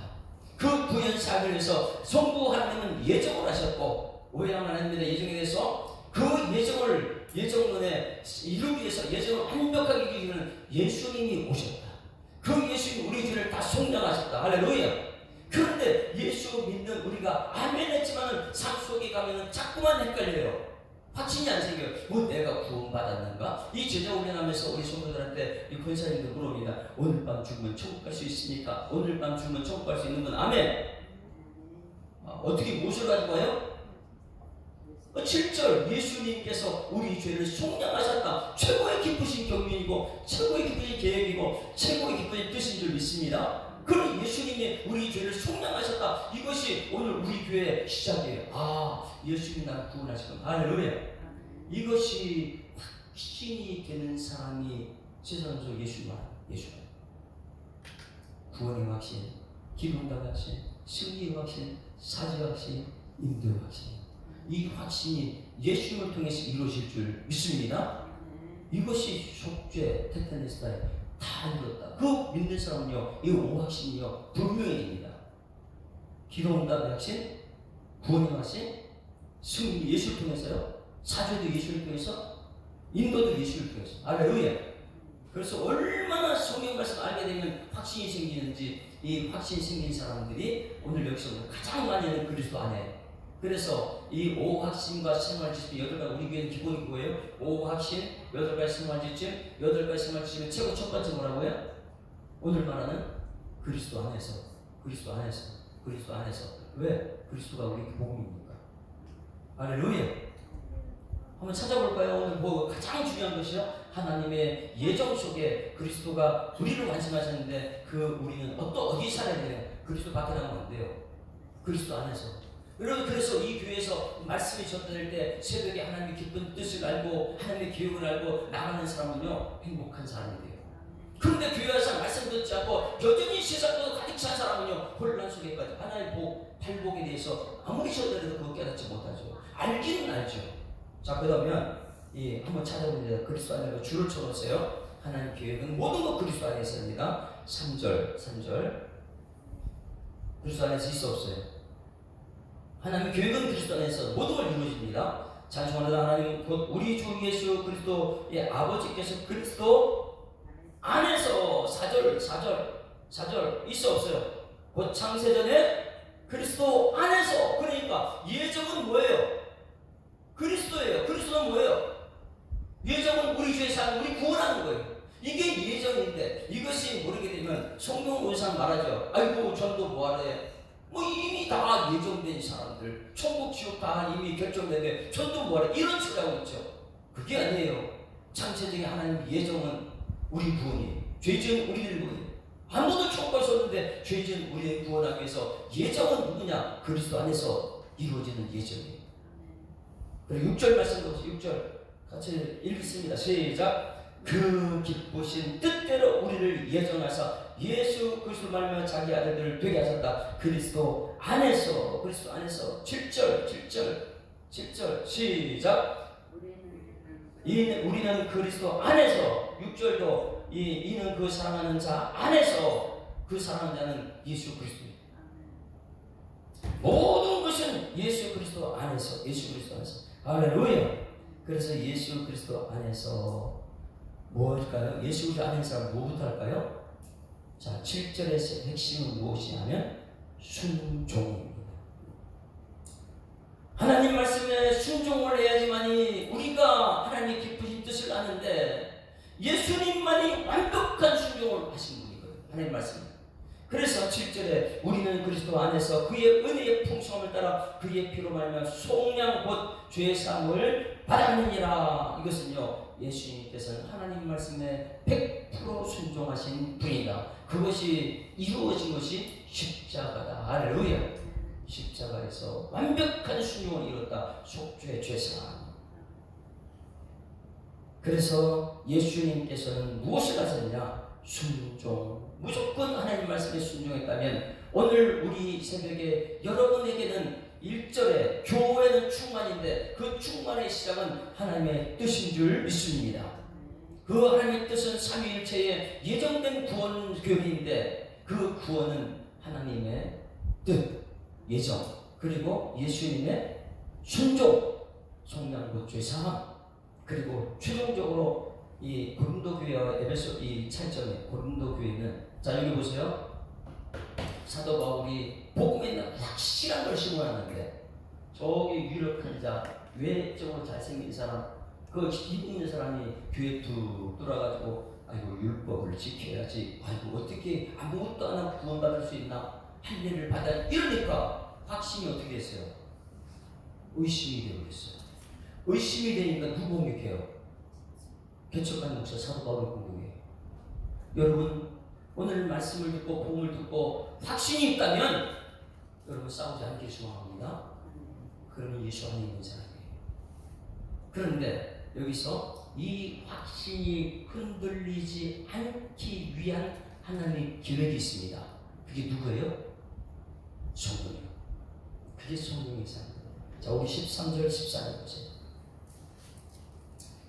그 구원 사역을 위해서 성부 하나님은 예정을 하셨고 오해하면 안 됩니다. 예정에 대해서 그 예정론에 이루기 위해서 예정을 완벽하게 이루기 위해서는 예수님이 오셨다. 그 예수님이 우리 죄를 다 속량하셨다. 할렐루야. 그런데 예수 믿는 우리가 아멘 했지만은 삶 속에 가면은 자꾸만 헷갈려요. 확신이 안 생겨요. 뭐 내가 구원받았는가? 이 제자 훈련하면서 우리 성도들한테 이 권사님도 물어봅니다. 오늘 밤 죽으면 천국 갈 수 있습니까? 오늘 밤 죽으면 천국 갈 수 있는 건 아멘. 어떻게 무엇을 가지고 와요? 7절 예수님께서 우리 죄를 속량하셨다. 최고의 기쁘신 경륜이고 최고의 기쁘신 계획이고 최고의 기쁘신 뜻인 줄 믿습니다. 그럼 예수님이 우리 죄를 속량하셨다. 이것이 오늘 우리 교회의 시작이에요. 예수님이 나를 구원하시군. 할렐루야. 이것이 확신이 되는 사람이 세상에서 예수만 구원의 확신, 기쁨의 확신, 승리의 확신, 사지의 확신, 인도의 확신. 이 확신이 예수님을 통해서 이루어질 줄 믿습니다. 이것이 속죄, 테타니스타에 다 이뤘다. 그 믿는 사람은요, 이 오확신이요 분명해집니다. 기도응답의 확신, 구원의 확신, 승리 예수를 통해서요, 사죄도 예수를 통해서, 인도도 예수를 통해서. 할렐루야. 그래서 얼마나 성경 말씀을 알게 되면 확신이 생기는지, 이 확신이 생긴 사람들이 오늘 여기서 가장 많이 하는 그리스도 안에. 그래서 이 5확신과 생활지침 8가지, 우리 교회는 기본이 뭐예요? 5확신, 8가지 생활지침, 8가지 생활지침의 최고 첫 번째 뭐라고요? 오늘 말하는 그리스도 안에서. 왜? 그리스도가 우리 복음입니까? 할렐루야. 한번 찾아볼까요? 오늘 뭐 가장 중요한 것이요? 하나님의 예정 속에 그리스도가 우리를 완성하셨는데 그 우리는 어디 살아야 돼요? 그리스도 밖에 나가면 안 돼요. 그리스도 안에서. 여러분, 그래서 이 교회에서 말씀이 전달될 때 새벽에 하나님의 기쁜 뜻을 알고 하나님의 기억을 알고 나가는 사람은요 행복한 사람이 돼요. 그런데 교회에서 말씀 듣지 않고 여전히 세상도 가득 찬 사람은요 혼란 속에까지 하나님의 팔복에 대해서 아무리 전달해도 그거 깨닫지 못하죠. 알기는 알죠. 자, 그러면 한번 찾아봅니다. 그리스도 안에서 줄을 쳐놓으세요. 하나님 계획은 모든 것 그리스도 안에서입니다. 3절 그리스도 안에서 있어 없어요? 하나님의 계획은 그리스도 안에서 모든 걸 이루어집니다. 찬송하는 하나님 곧 우리 주 예수 그리스도의 아버지께서 그리스도 안에서 4절 있어 없어요? 곧 창세전에 그리스도 안에서. 그러니까 예정은 뭐예요? 그리스도예요. 그리스도는 뭐예요? 예정은 우리 주의 삶, 우리 구원하는 거예요. 이게 예정인데 이것이 모르게 되면 성경 원상 말하죠. 아이고 전도 뭐하래. 이미 다 예정된 사람들, 천국 지옥 다 이미 결정되는데 전도 뭐하래. 이런 소리 하고 있죠. 그게 아니에요. 창세적인 하나님 예정은 우리 구원이에요. 죄지은 우리들 구원이에요. 아무도 천국 갈 수 없는데 죄지은 우리의 구원하기 위해서 예정은 누구냐? 그리스도 안에서 이루어지는 예정이에요. 그리고 6절 말씀 보세요. 6절 같이 읽습니다. 시작. 그 기쁘신 뜻대로 우리를 예정하사 예수 그리스도 말미암아 자기 아들들을 되게 하셨다. 그리스도 안에서. 7절 시작. 우리는 그리스도 안에서. 6절도 이는 그 사랑하는 자 안에서. 그 사랑하는 자는 예수 그리스도입니다. 모든 것은 예수 그리스도 안에서. 할렐루야. 그래서 예수 그리스도 안에서 무엇일까요? 예수 그리스도 안에서 뭐부터 할까요? 자, 7절의 핵심은 무엇이냐면 순종입니다. 하나님 말씀에 순종을 해야지만이 우리가 하나님의 기쁘신 뜻을 아는데 예수님만이 완벽한 순종을 하신 분이거든요. 하나님 말씀. 그래서 7절에 우리는 그리스도 안에서 그의 은혜의 풍성함을 따라 그의 피로 말미암아 속량 곧 죄의 사함을 받았느니라. 이것은요 예수님께서는 하나님 말씀에 100% 순종하신 분이다. 그것이 이루어진 것이 십자가다. 할렐루야. 십자가에서 완벽한 순종을 이뤘다. 속죄 죄사함. 그래서 예수님께서는 무엇을 하셨냐? 순종. 무조건 하나님 말씀에 순종했다면 오늘 우리 새벽에 여러분에게는 1절에 교회는 충만인데 그 충만의 시작은 하나님의 뜻인 줄 믿습니다. 그 하나님의 뜻은 삼위일체의 예정된 구원 교리인데 그 구원은 하나님의 뜻, 예정, 그리고 예수님의 순종, 속량과 죄사함, 그리고 최종적으로 이 고린도 교회와 에베소 이 차이점에 고린도 교회는 자 여기 보세요. 사도 바울이 복음에 있는 확실한 걸 심어놨는데 저기 유력한 자 외적으로 잘생긴 사람, 그 기분 있는 사람이 교회 툭 들어와가지고 아이고 율법을 지켜야지, 아이고 어떻게 아무것도 안 하고 구원받을 수 있나, 할례를 받아야, 이러니까 확신이 어떻게 됐어요? 의심이 되어버렸어요. 의심이 되니까 누구 공격해요? 개척한 목사 사도 바울을 공격해요. 여러분 오늘 말씀을 듣고 복음을 듣고 확신이 있다면 여러분 싸우지 않게 소망합니다. 그러면 예수 안에 있는 사람이에요. 그런데 여기서 이 확신이 흔들리지 않기 위한 하나님의 계획이 있습니다. 그게 누구예요? 성령이요. 그게 성령의 사람입니다. 자, 우리 13절 14절 보세요.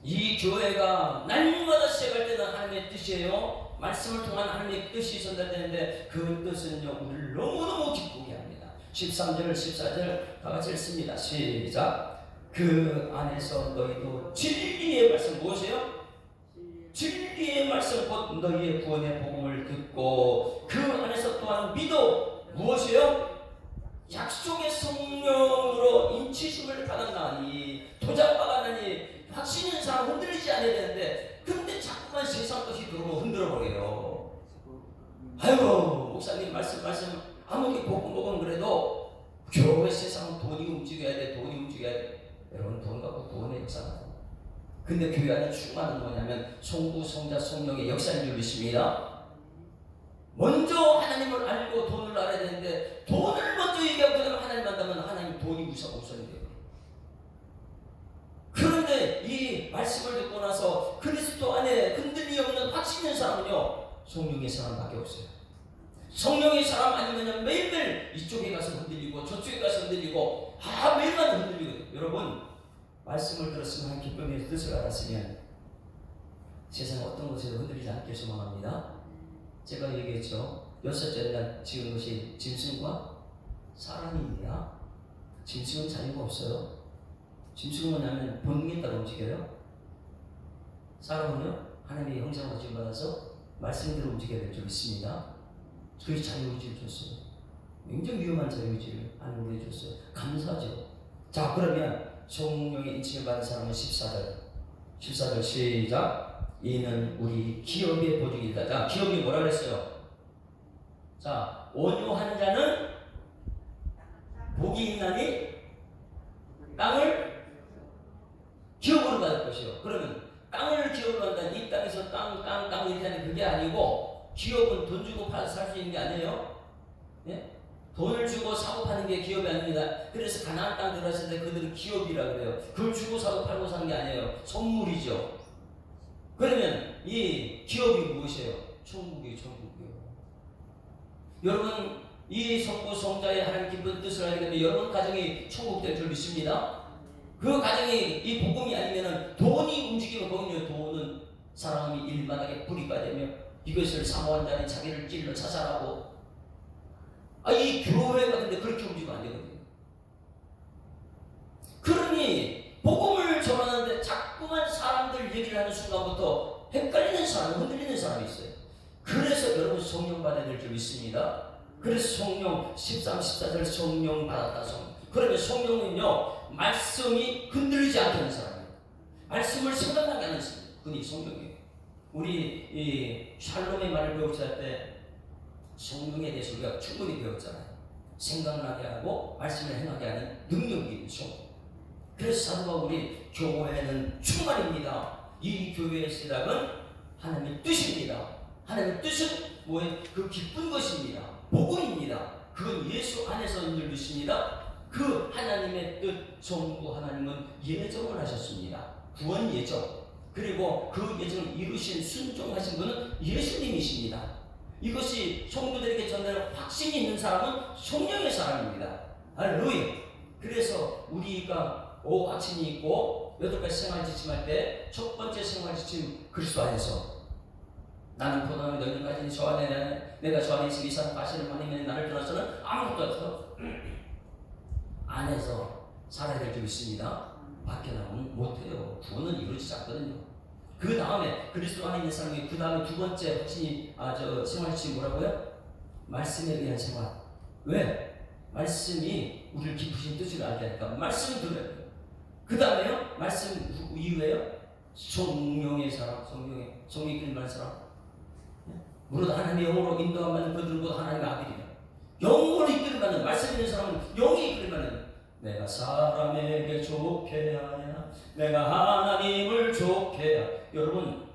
이 교회가 날마다 시작할 때는 하나님의 뜻이에요. 말씀을 통한 하나님의 뜻이 전달되는데 그 뜻은요 우리를 너무너무 기쁘게 합니다. 13절 14절 다 같이 읽습니다. 시작. 그 안에서 너희도 진리의 말씀 무엇이에요? 진리의 말씀 곧 너희의 구원의 복음을 듣고 그 안에서 또한 믿어 무엇이에요? 약속의 성령으로 인치심을 받았나니 도장받았나니 확신 있는 사람 흔들리지 않아야 되는데 근데 자꾸만 세상 것이 들어오고 흔들어버려요. 아이고 목사님 말씀 아무리 복음 그래도 교회 세상은 돈이 움직여야 돼. 여러분 돈 갖고 돈의 역사는 근데 교회 안에 충만은 뭐냐면 성부 성자 성령의 역사인 줄 믿습니다. 먼저 하나님을 알고 돈을 알아야 되는데 돈을 먼저 얘기하고 그다음에 하나님 만나면 하나님 돈이 우선이 돼요. 그런데 이 말씀을 듣고 나서 그리스도 안에 흔들림이 없는 확신 있는 사람은요 성령의 사람밖에 없어요. 성령의 사람 아니면 매일매일 이쪽에 가서 흔들리고 저쪽에 가서 흔들리고 매일만 흔들리거든요. 여러분 말씀을 들었으면 한 기쁨의 뜻을 알았으면 세상 어떤 것에도 흔들리지 않게 소망합니다. 제가 얘기했죠. 6째 날 지은 것이 짐승과 사람입니다. 짐승은 자유가 없어요. 짐승은 뭐냐면 본능에 따라 움직여요. 사람은요 하나님의 형상으로 지음받아서 말씀대로 움직여야 될 줄 믿습니다. 그게 자유의지를 줬어요. 굉장히 위험한 자유의지를 하나님이 줬어요. 감사하죠. 자 그러면 성령의 인침을 받은 사람은 14절 시작. 이는 우리 기업의 보증이다. 자 기업이 뭐라 그랬어요? 자 온유한 자는 복이 있나니 땅을 기업으로 받을 것이요. 그러면 땅을 기업으로 한다는 이 땅에서 땅 이렇게 하는 그게 아니고 기업은 돈 주고 팔아서 살 수 있는 게 아니에요. 예? 돈을 주고 사고 파는 게 기업이 아닙니다. 그래서 가나안 땅 들어갔을 때 그들은 기업이라 그래요. 그걸 주고 사고 팔고 사는 게 아니에요. 선물이죠. 그러면 이 기업이 무엇이에요? 천국이에요. 여러분 이 성부 성자의 하나님 기쁜 뜻을 알게 되면 여러분 가정이 천국 될 줄 믿습니다. 그 가정이 이 복음이 아니면은 돈이 움직이는 거군요. 돈은 사람이 일마당에 뿌리가 되며 이것을 사모한 자는 자기를 찔러 자살하고 이 교회가 근데 그렇게 움직이면 안 되거든요. 그러니 복음을 전하는데 자꾸만 사람들 얘기를 하는 순간부터 헷갈리는 사람, 흔들리는 사람이 있어요. 그래서 여러분 성령 받아야 될 줄 믿습니다. 그래서 성령 13, 14절 성령 받았다. 그러면 성령은요 말씀이 흔들리지 않게 하는 사람이에요. 말씀을 생각나게 하는 사람, 그분이 성령이에요. 우리 이 샬롬의 말을 배우자 때 성령에 대해서 우리가 충분히 배웠잖아요. 생각나게 하고 말씀을 행하게 하는 능력이 있는 성령. 그래서 사도 바울이 교회는 충만입니다. 이 교회의 시작은 하나님의 뜻입니다. 하나님의 뜻은 뭐예요? 그 기쁜 것입니다. 복음입니다. 그건 예수 안에서 있는 뜻입니다. 그 하나님의 뜻, 성부 하나님은 예정을 하셨습니다. 구원 예정. 그리고 그 예정을 이루신 순종하신 분은 예수님이십니다. 이것이 성도들에게 전하는 확신이 있는 사람은 성령의 사람입니다. 할렐루야. 그래서 우리가 확신이 있고 8가지 생활지침할 때 첫 번째 생활지침 그리스도 안에서 나는 포도나무 너희들까지는 저 안에 내가 저 안에 있으니 이 사람 가시는 하나님의 나를 떠나서는 아무것도 없어. 안에서 살아야 될 줄 믿습니다. 밖에 나오면 못해요. 구원은 이루어지지 않거든요. 그 다음에 그리스도 안에 있는 사람이 그 다음에 두 번째 확신이 생활지침 뭐라고요? 말씀에 대한 생활. 왜? 말씀이 우리를 깊으신 뜻을 알게 하니까 말씀을 들어야 돼요. 그 다음에요, 말씀 이후에요, 성령의 사람, 성령이 이끌리는 사람. 무릇 하나님의 영으로 인도함받는 그들은 곧 하나님의 아들이다. 영으로 이끌림받는, 말씀 있는 사람은 영이 이끌림받는. 내가 사람에게 좋게 하냐, 내가 하나님을 좋게 하냐. 여러분,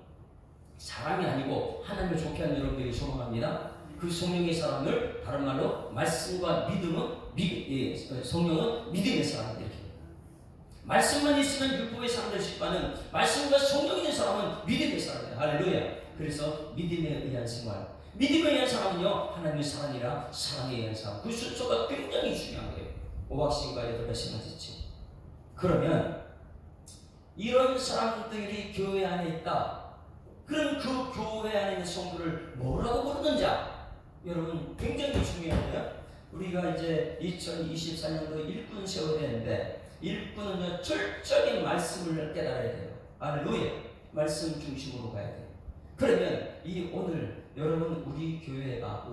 사람이 아니고 하나님을 좋게 하는 여러분들이 소망합니다. 그 성령의 사람을 다른 말로 말씀과 믿음은 성령은 믿음의 사람. 이렇게 말씀만 있으면 율법의 사람들 싶지만은 말씀과 성령 있는 사람은 믿음의 사람이에요. 할렐루야. 그래서 믿음에 의한 생활, 믿음에 의한 사람은요, 하나님의 사랑이라 사랑에 의한 사람. 그 순서가 굉장히 중요한 거예요. 오박신과 여덟배씩 맞았지. 그러면 이런 사람들이 교회 안에 있다. 그럼 그 교회 안에 있는 성도를 뭐라고 부르는지, 여러분 굉장히 중요한데요. 우리가 이제 2024년도 일꾼 세워야 되는데, 일꾼은 철저히 말씀을 깨달아야 돼요. 할렐루야. 말씀 중심으로 가야 돼요. 그러면 오늘 여러분, 우리 교회가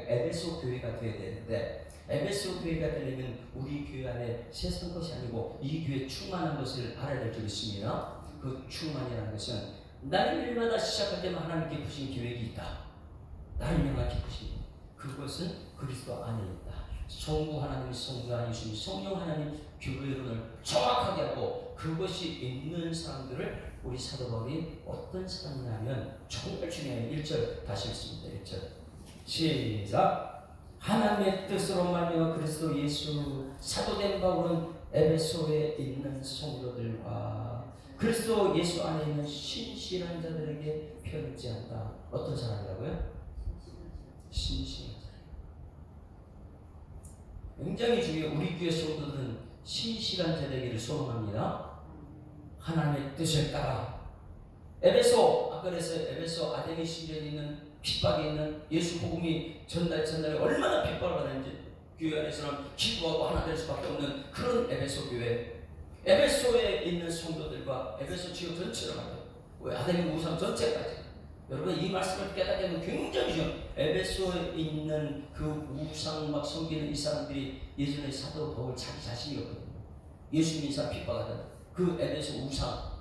에베소 교회가 되어야 되는데, 에베소 교회가 되려면 우리 교회 안에 세상 것이 아니고 이 교회에 충만한 것을 알아야 될 줄 있습니다. 그 충만이라는 것은 날마다 시작할 때만 하나님께 부신 계획이 있다. 날마다 기쁘신 그것은 그리스도 안에 있다. 성부 하나님, 성부 하나님, 성령 하나님 교회론을 정확하게 하고 그것이 있는 사람들을 우리 사도 바울이 어떤 사람이냐면 정말 중요해요. 1절 다시 읽습니다. 1절 시작. 하나님의 뜻으로 말미암아 그리스도 예수 사도된 바울은 에베소에 있는 성도들과 그리스도 예수 안에 있는 신실한 자들에게 편지한다. 어떤 사람이라고요? 신실한 사람. 굉장히 중요해요. 우리 교회 성도들은 신실한 자들에게를 소망합니다. 하나님의 뜻을 따라. 에베소, 아까 그랬어요. 에베소 아데미 신전에 있는 핍박에 있는 예수 복음이 전달에 얼마나 핍박을 받았는지 교회 안에서는 기도하고 하나 될 수밖에 없는 그런 에베소 교회. 에베소에 있는 성도들과 에베소 지역 전체를 말해요. 아데미 우상 전체까지. 여러분, 이 말씀을 깨닫게 하면 굉장히 중요해요. 에베소에 있는 그 우상 막 섬기는 이 사람들이 예전에 사도 바울 자기 자신이었거든요. 예수 믿는 사람 핍박하던 그 에베소 우상.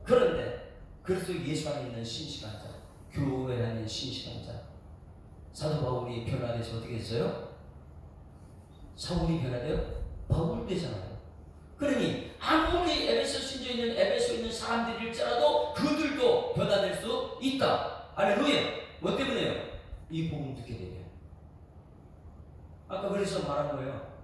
그런데 그래서 예수 안에 있는 신실한 자, 교회 안에 있는 신실한 자, 사도 바울이 변화돼서 어떻게 했어요? 사울이 변화돼요? 바울 되잖아요. 그러니 아무리 에베소 신주에 있는 에베소에 있는 사람들일지라도 그들도 변화될 수 있다. 할렐루야. 뭐 때문에요? 이 복음 듣게 되면. 아까 그래서 말한 거예요.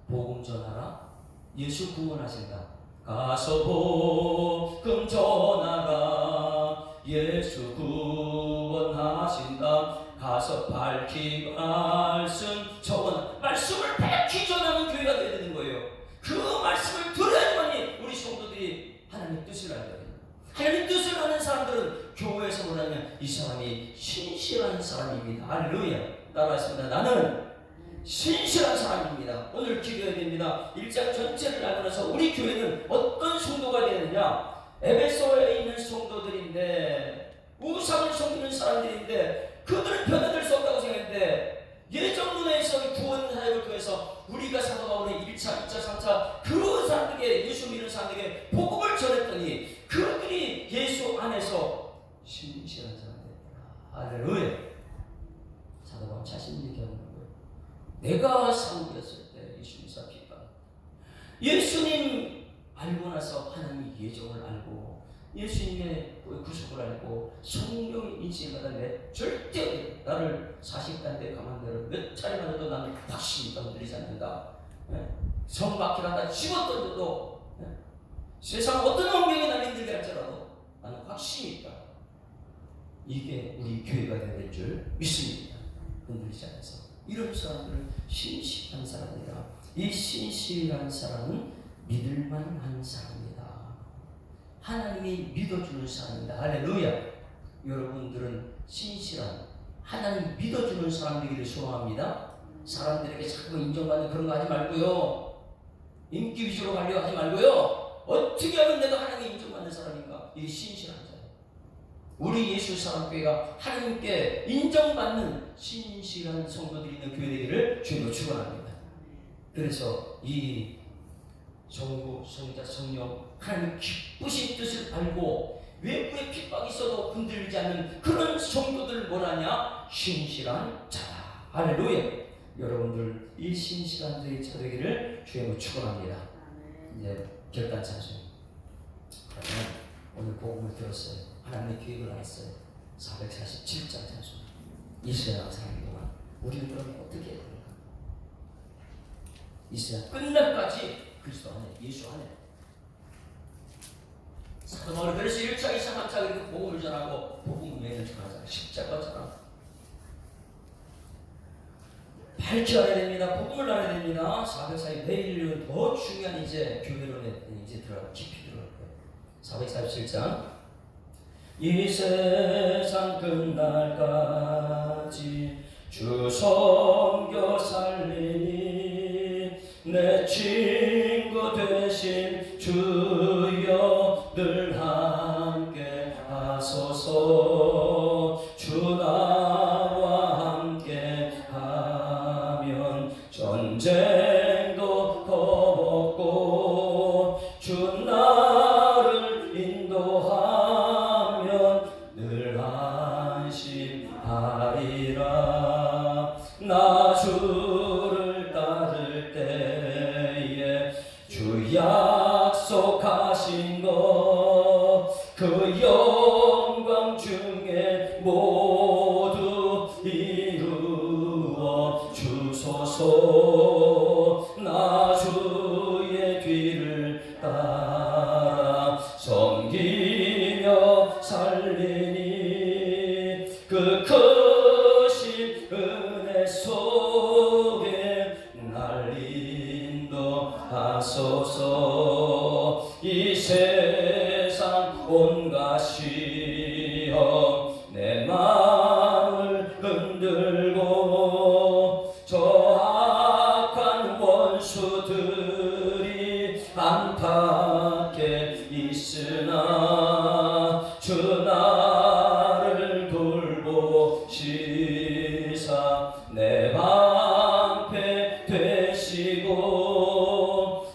복음 전하라. 예수 구원하신다. 가서 복음 전하라. 예수 구원하신다. 가서 밝히 말씀 전하. 말씀을 밝히 전하는 교회가 되어야 되는 거예요. 그 말씀을 들어야지만 우리 성도들이 하나님의 뜻을 알게 됩니다. 하나님의 뜻을 아는 사람들은 교회에서 보라면 이 사람이 신실한 사람입니다. 할렐루야. 따라하겠습니다. 나는 신실한 사람입니다. 오늘 기도해야 됩니다. 1장 전체를 알고 나서 우리 교회는 어떤 성도가 되느냐? 에베소에 있는 성도들인데, 우상을 섬기는 사람들인데, 그들은 변화될 수 없다고 생각했는데, 예정론에서 구원 사역을 통해서 우리가 사도 바울의 1차, 2차, 3차 그 사람들에게, 예수 믿는 사람들에게 복음을 전했더니 그들이 예수 안에서 신실한 사람들. 할렐루야. 사도 바울 자신이 얘기하는 거예요. 내가 사울이었을 때 예수님 핍박. 예수님 알고 나서 하나님의 예정을 알고 예수님의 구속을 알고 성령의 인식을 받았는데 절대 나를 40단대 가만대로 몇 차례 맞아도 나는 확신이 흔들리지 않는다. 성 막히라다 집어던져도 세상 어떤 환경이 나를 힘들게 할지라도 나는 확신이 있다. 이게 우리 교회가 될 줄 믿습니다. 흔들리지 않아서. 이런 사람들은 신실한 사람이다. 이 신실한 사람은 믿을만한 사람이다. 하나님이 믿어주는 사람이다. 할렐루야. 여러분들은 신실한 하나님 믿어주는 사람 되기를 소망합니다. 사람들에게 자꾸 인정받는 그런 거 하지 말고요. 인기 위주로 가려고 하지 말고요. 어떻게 하면 내가 하나님이 인정받는 사람인가? 이게 신실한 자예요. 우리 예수 사랑교회가 하나님께 인정받는 신실한 성도들이 있는 교회 되기를 주님으로 축원합니다. 그래서 이 성부, 성자, 성령 하나님 기쁘신 뜻을 알고 외부의 핍박이 있어도 흔들리지 않는 그런 성도들 뭐라냐? 신실한 자다. 할렐루야. 여러분들 이 신실한 자의 자 되기를 주님으로 축원합니다. 이제 결단 찬송. 그러면 오늘 복음을 들었어요. 하나님의 계획을 알았어요. 447장 찬송. 이스라엘 사는 동안 우리는 그러면 어떻게 해야 됩니까? 이스라엘 끝날까지 그리스도 안에, 예수 안에. 사도 바울이 그래서 1차, 2차, 3차 이렇게 복음을 전하고 복음 외에는 전하잖아요. 십자가 전하고 밝혀야 됩니다. 복음을 알아야 됩니다. 442 내일은 더 중요한 이제 교회론에 이제 들어가고 깊이 들어갈 거예요. 447장. 이 세상 끝날까지 주 섬겨 살리니 내 친구 되신 주여 늘 함께 하소서. 주 나와 함께 하면 전쟁도 겁없고 주 나를 인도하면 늘 안심하리라. 나 주를 따를 때에 주 약속하신 것 그 영광 중에 모두 이루어 주소서. 나 주의 뒤를 따라 섬기며 살리니 그 크신 은혜 속에 날 인도하소서. 이 세상 온갖 시험 내 마음을 흔들고 저 악한 원수들이 안팎에 있으나 주 나를 돌보시사 내 방패 되시고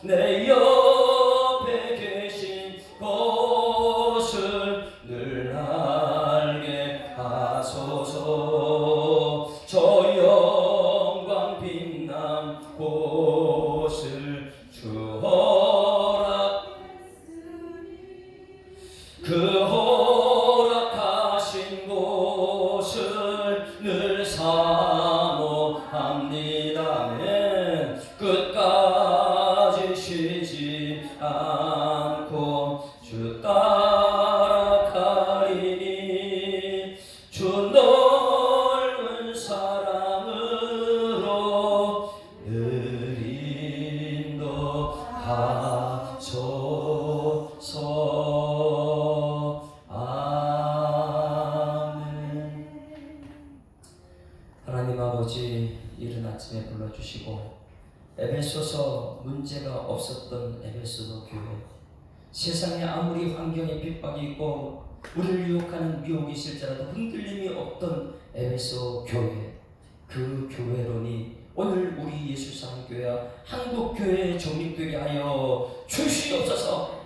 내 옆에 계신 것을 늘 알게 하소서. 저 영광 빛난 곳을 주 허락 그 허락하신 곳을 늘 사모합니다. 끝까지 쉬지 않고 주 따라가리니 주 넓은 사랑으로 늘 인도하소서. 아멘. 하나님 아버지 이른 아침에 불러주시고 에베소서 문제가 없었던 에베소서 교회, 세상에 아무리 환경에 핍박이 있고 우리를 유혹하는 유혹이 있을지라도 흔들림이 없던 에베소 교회, 그 교회론이 오늘 우리 예수사랑교회와 한국교회에 정립되게 하여 주시옵소서.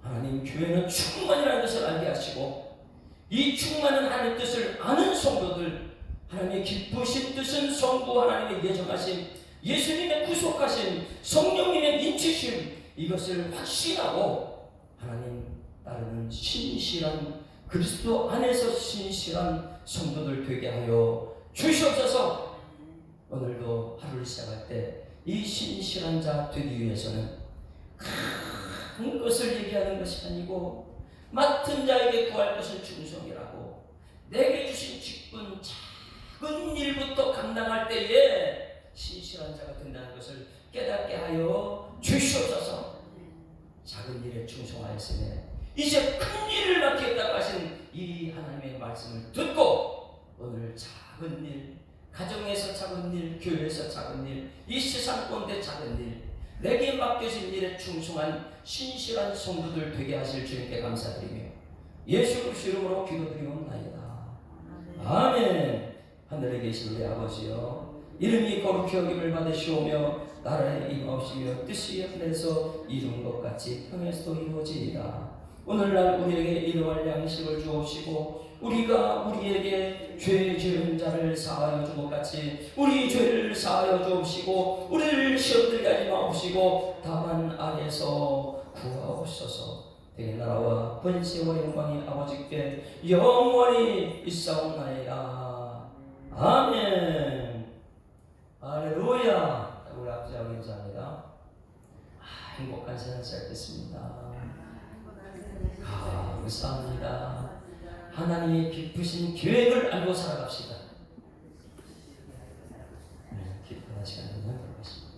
하나님, 교회는 충만이라는 것을 알게 하시고 이 충만한 하나님의 뜻을 아는 성도들, 하나님의 기쁘신 뜻은 성부 하나님의 예정하신 예수님의 구속하신 성령님의 인치심, 이것을 확신하고 하나님 따르는 신실한 그리스도 안에서 신실한 성도들 되게 하여 주시옵소서. 오늘도 하루를 시작할 때 이 신실한 자 되기 위해서는 큰 것을 얘기하는 것이 아니고 맡은 자에게 구할 것은 충성이라고, 내게 주신 직분 작은 일부터 감당할 때에 신실한 자가 된다는 것을 깨닫게 하여 주시옵소서. 작은 일에 충성하였으니 이제 큰 일을 맡겠다고 하신 이 하나님의 말씀을 듣고 오늘 작은 일, 가정에서 작은 일, 교회에서 작은 일, 이 세상 가운데 작은 일, 내게 맡겨진 일에 충성한 신실한 성도들 되게 하실 주님께 감사드리며 예수 그리스도 이름으로 기도드리옵나이다. 아멘. 하늘에 계신 우리 아버지여, 이름이 거룩히 여김을 받으시오며 나라의 임하시며 뜻이 하늘에서 이룬 것 같이 땅에서도 이루어지리라. 오늘날 우리에게 일용할 양식을 주옵시고 우리가 우리에게 죄 지은 자를 사하여 준 것 같이 우리 죄를 사하여 주옵시고 우리를 시험 들게 하지 마옵시고 다만 악에서 구하옵소서. 내 나라와 번세와 영광이 아버지께 영원히 있사옵나이다. 아멘. 할렐루야. 우리 아버지하고 인사합니다. 행복한 생활 시작됐습니다. 감사합니다. 하나님의 깊으신 계획을 알고 살아갑시다. 기쁜 시간을 보내겠습니다.